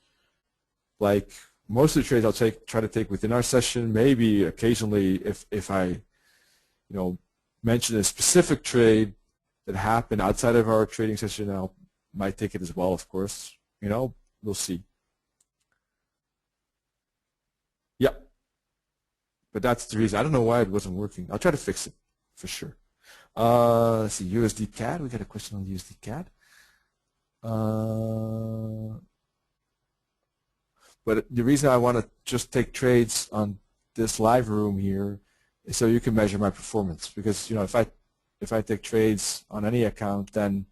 like most of the trades I'll try to take within our session. Maybe occasionally if I mention a specific trade that happened outside of our trading session, I might take it as well, of course. We'll see. Yeah. But that's the reason. I don't know why it wasn't working. I'll try to fix it for sure. Let's see, USD CAD. We got a question on USD CAD. But the reason I want to just take trades on this live room here is so you can measure my performance. Because if I take trades on any account, then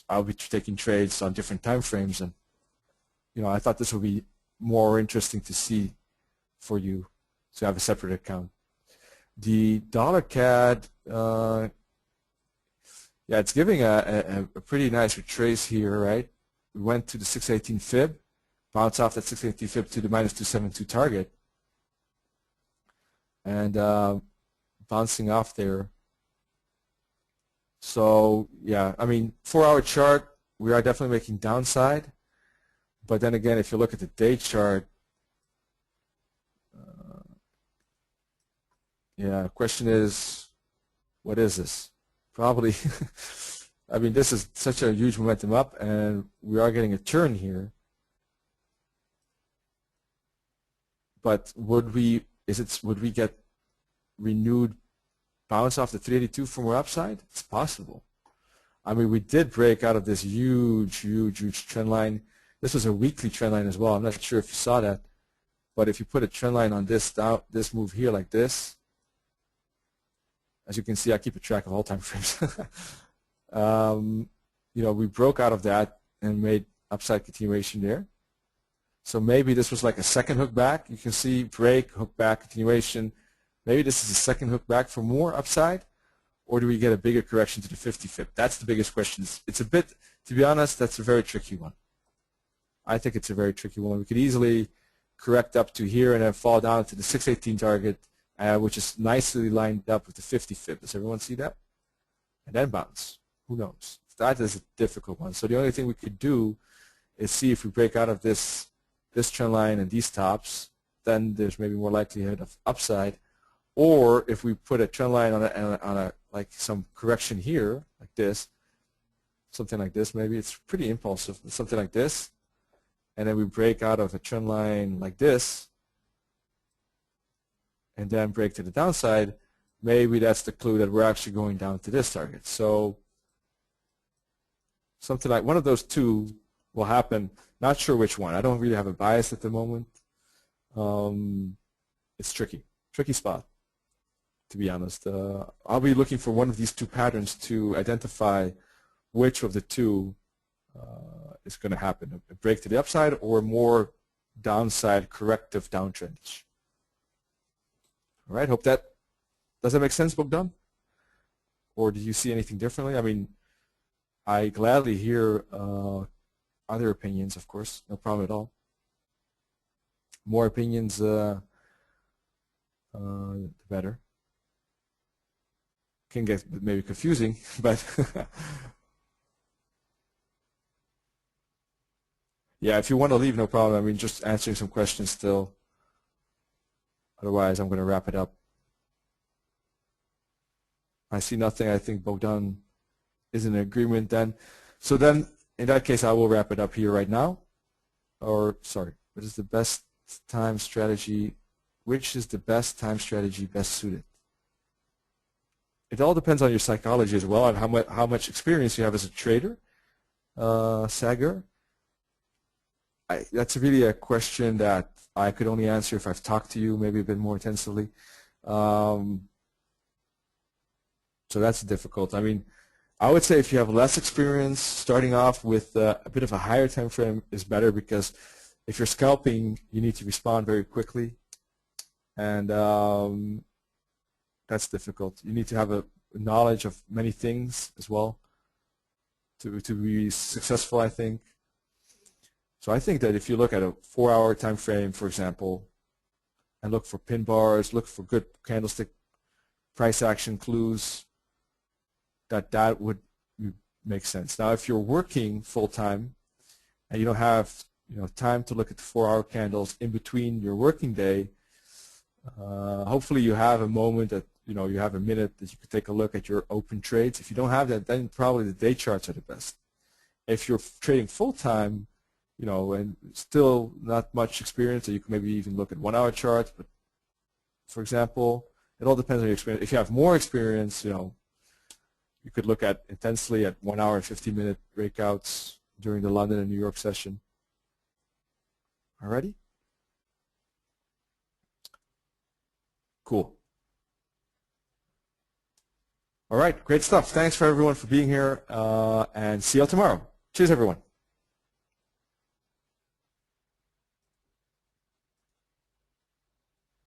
I'll be taking trades on different time frames, and I thought this would be more interesting to see for you. So have a separate account. The dollar CAD, yeah, it's giving a pretty nice retrace here, right? We went to the 618 fib, bounced off that 618 fib to the minus 272 target, and bouncing off there. So yeah, I mean, 4-hour chart, we are definitely making downside, but then again, if you look at the day chart, yeah, question is, what is this? Probably, I mean, this is such a huge momentum up, and we are getting a turn here. But would we get renewed bounce off the 382 for more upside? It's possible. I mean, we did break out of this huge trend line. This was a weekly trend line as well. I'm not sure if you saw that, but if you put a trend line on this move here like this, as you can see, I keep a track of all time frames. We broke out of that and made upside continuation there. So maybe this was like a second hook back. You can see break, hook back, continuation. Maybe this is a second hook back for more upside, or do we get a bigger correction to the 50 fib? That's the biggest question. It's a bit, to be honest, that's a very tricky one. I think it's a very tricky one. We could easily correct up to here and then fall down to the 618 target, which is nicely lined up with the 50 fib. Does everyone see that? And then bounce. Who knows? That is a difficult one. So the only thing we could do is see if we break out of this trend line and these tops, then there's maybe more likelihood of upside. Or if we put a trend line on a like some correction here, like this, something like this, maybe it's pretty impulsive, something like this, and then we break out of a trend line like this, and then break to the downside, maybe that's the clue that we're actually going down to this target. So something like one of those two will happen. Not sure which one. I don't really have a bias at the moment. It's tricky spot, to be honest. I'll be looking for one of these two patterns to identify which of the two is going to happen, a break to the upside or more downside corrective downtrend. All right, hope that, does that make sense, Bogdan? Or do you see anything differently? I mean, I gladly hear other opinions, of course, no problem at all. More opinions, the better. Can get maybe confusing, but yeah, if you want to leave, no problem. I mean, just answering some questions still. Otherwise, I'm going to wrap it up. I see nothing. I think Bogdan is in agreement then. So then, in that case, I will wrap it up here right now. Or, sorry, what is the best time strategy, which is the best time strategy best suited? It all depends on your psychology as well and how much experience you have as a trader, Sagar. That's really a question that I could only answer if I've talked to you maybe a bit more intensively. So that's difficult. I mean, I would say if you have less experience, starting off with a bit of a higher time frame is better, because if you're scalping, you need to respond very quickly, and that's difficult. You need to have a knowledge of many things as well to be successful, I think. So I think that if you look at a 4-hour time frame, for example, and look for pin bars, look for good candlestick price action clues, that would make sense. Now, if you're working full time and you don't have time to look at the 4-hour candles in between your working day, hopefully you have a moment that you have a minute that you could take a look at your open trades. If you don't have that, then probably the day charts are the best. If you're trading full time, and still not much experience, so you can maybe even look at 1-hour charts. But for example, it all depends on your experience. If you have more experience, you could look at intensely at 1 hour and 50-minute breakouts during the London and New York session. Alrighty? Cool. All right, great stuff. Thanks for everyone for being here, and see you all tomorrow. Cheers, everyone.